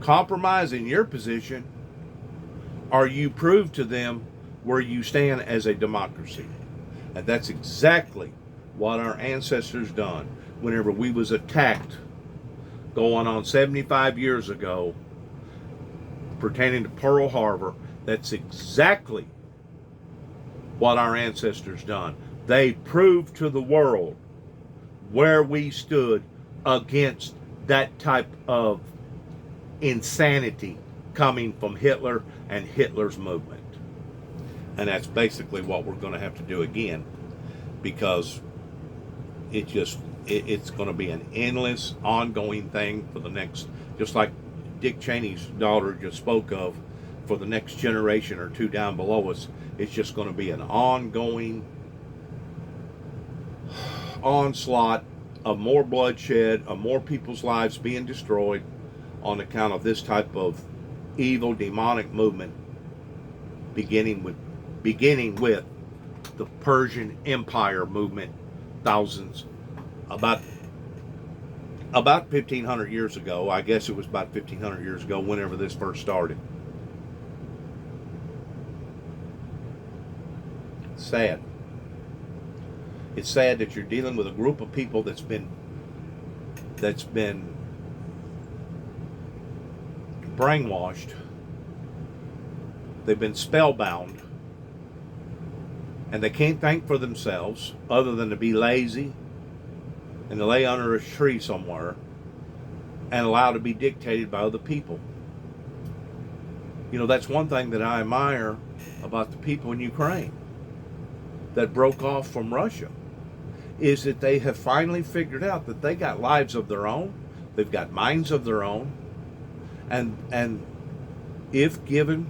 Speaker 4: compromise in your position or you prove to them where you stand as a democracy. And that's exactly what our ancestors done whenever we was attacked going on 75 years ago pertaining to Pearl Harbor. That's exactly what our ancestors done. They proved to the world where we stood against that type of insanity coming from Hitler and Hitler's movement. And that's basically what we're going to have to do again, because it's going to be an endless, ongoing thing for the next, just like Dick Cheney's daughter just spoke of, for the next generation or two down below us. It's just going to be an ongoing onslaught of more bloodshed, of more people's lives being destroyed on account of this type of evil, demonic movement, beginning with the Persian Empire movement, about 1,500 years ago. I guess it was about 1,500 years ago whenever this first started. Sad. It's sad that you're dealing with a group of people that's been brainwashed. They've been spellbound, and they can't think for themselves other than to be lazy and to lay under a tree somewhere and allow to be dictated by other people. You know, that's one thing that I admire about the people in Ukraine. that broke off from Russia is that they have finally figured out that they got lives of their own, they've got minds of their own, and if given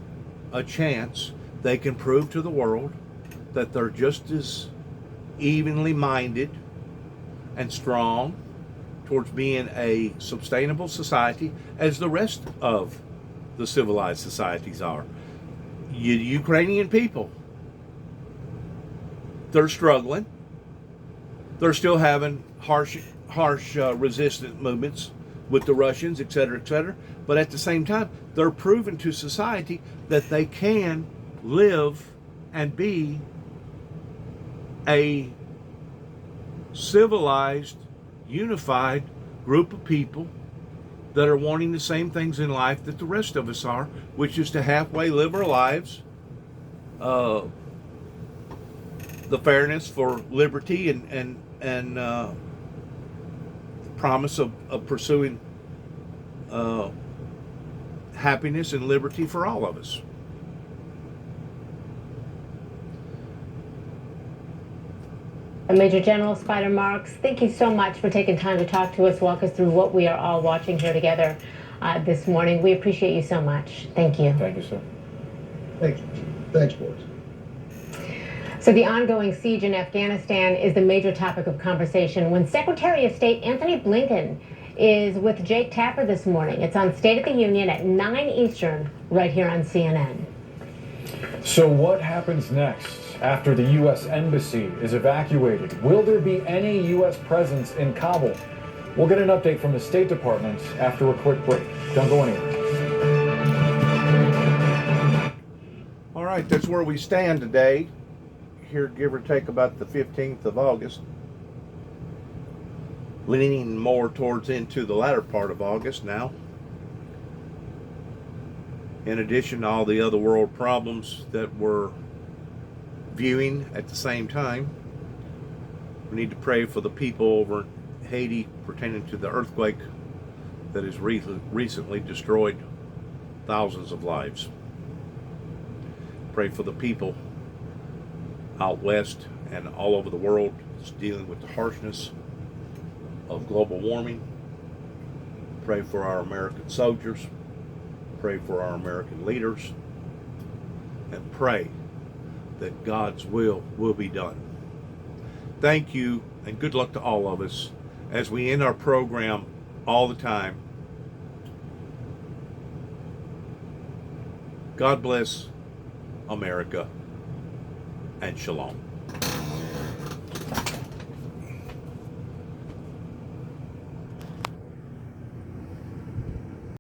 Speaker 4: a chance, they can prove to the world that they're just as evenly minded and strong towards being a sustainable society as the rest of the civilized societies are. Ukrainian people, they're struggling. They're still having harsh resistant movements with the Russians, etc. But at the same time, they're proving to society that they can live and be a civilized, unified group of people that are wanting the same things in life that the rest of us are, which is to halfway live our lives, the fairness for liberty and the promise of pursuing happiness and liberty for all of us.
Speaker 1: Major General Spider Marks, thank you so much for taking time to talk to us, walk us through what we are all watching here together this morning. We appreciate you so much. Thank you.
Speaker 5: Thank you, sir.
Speaker 13: Thanks, Boris.
Speaker 1: So the ongoing siege in Afghanistan is the major topic of conversation when Secretary of State Anthony Blinken is with Jake Tapper this morning. It's on State of the Union at 9 Eastern right here on CNN.
Speaker 5: So what happens next after the U.S. Embassy is evacuated? Will there be any U.S. presence in Kabul? We'll get an update from the State Department after a quick break. Don't go anywhere.
Speaker 4: All right, that's where we stand today. Here, give or take about the 15th of August. Leaning more towards into the latter part of August now. In addition to all the other world problems that we're viewing at the same time, we need to pray for the people over in Haiti pertaining to the earthquake that has recently destroyed thousands of lives. Pray for the people out west and all over the world that's dealing with the harshness of global warming. Pray for our American soldiers. Pray for our American leaders. And pray that God's will be done. Thank you, and good luck to all of us as we end our program all the time. God bless America, and shalom.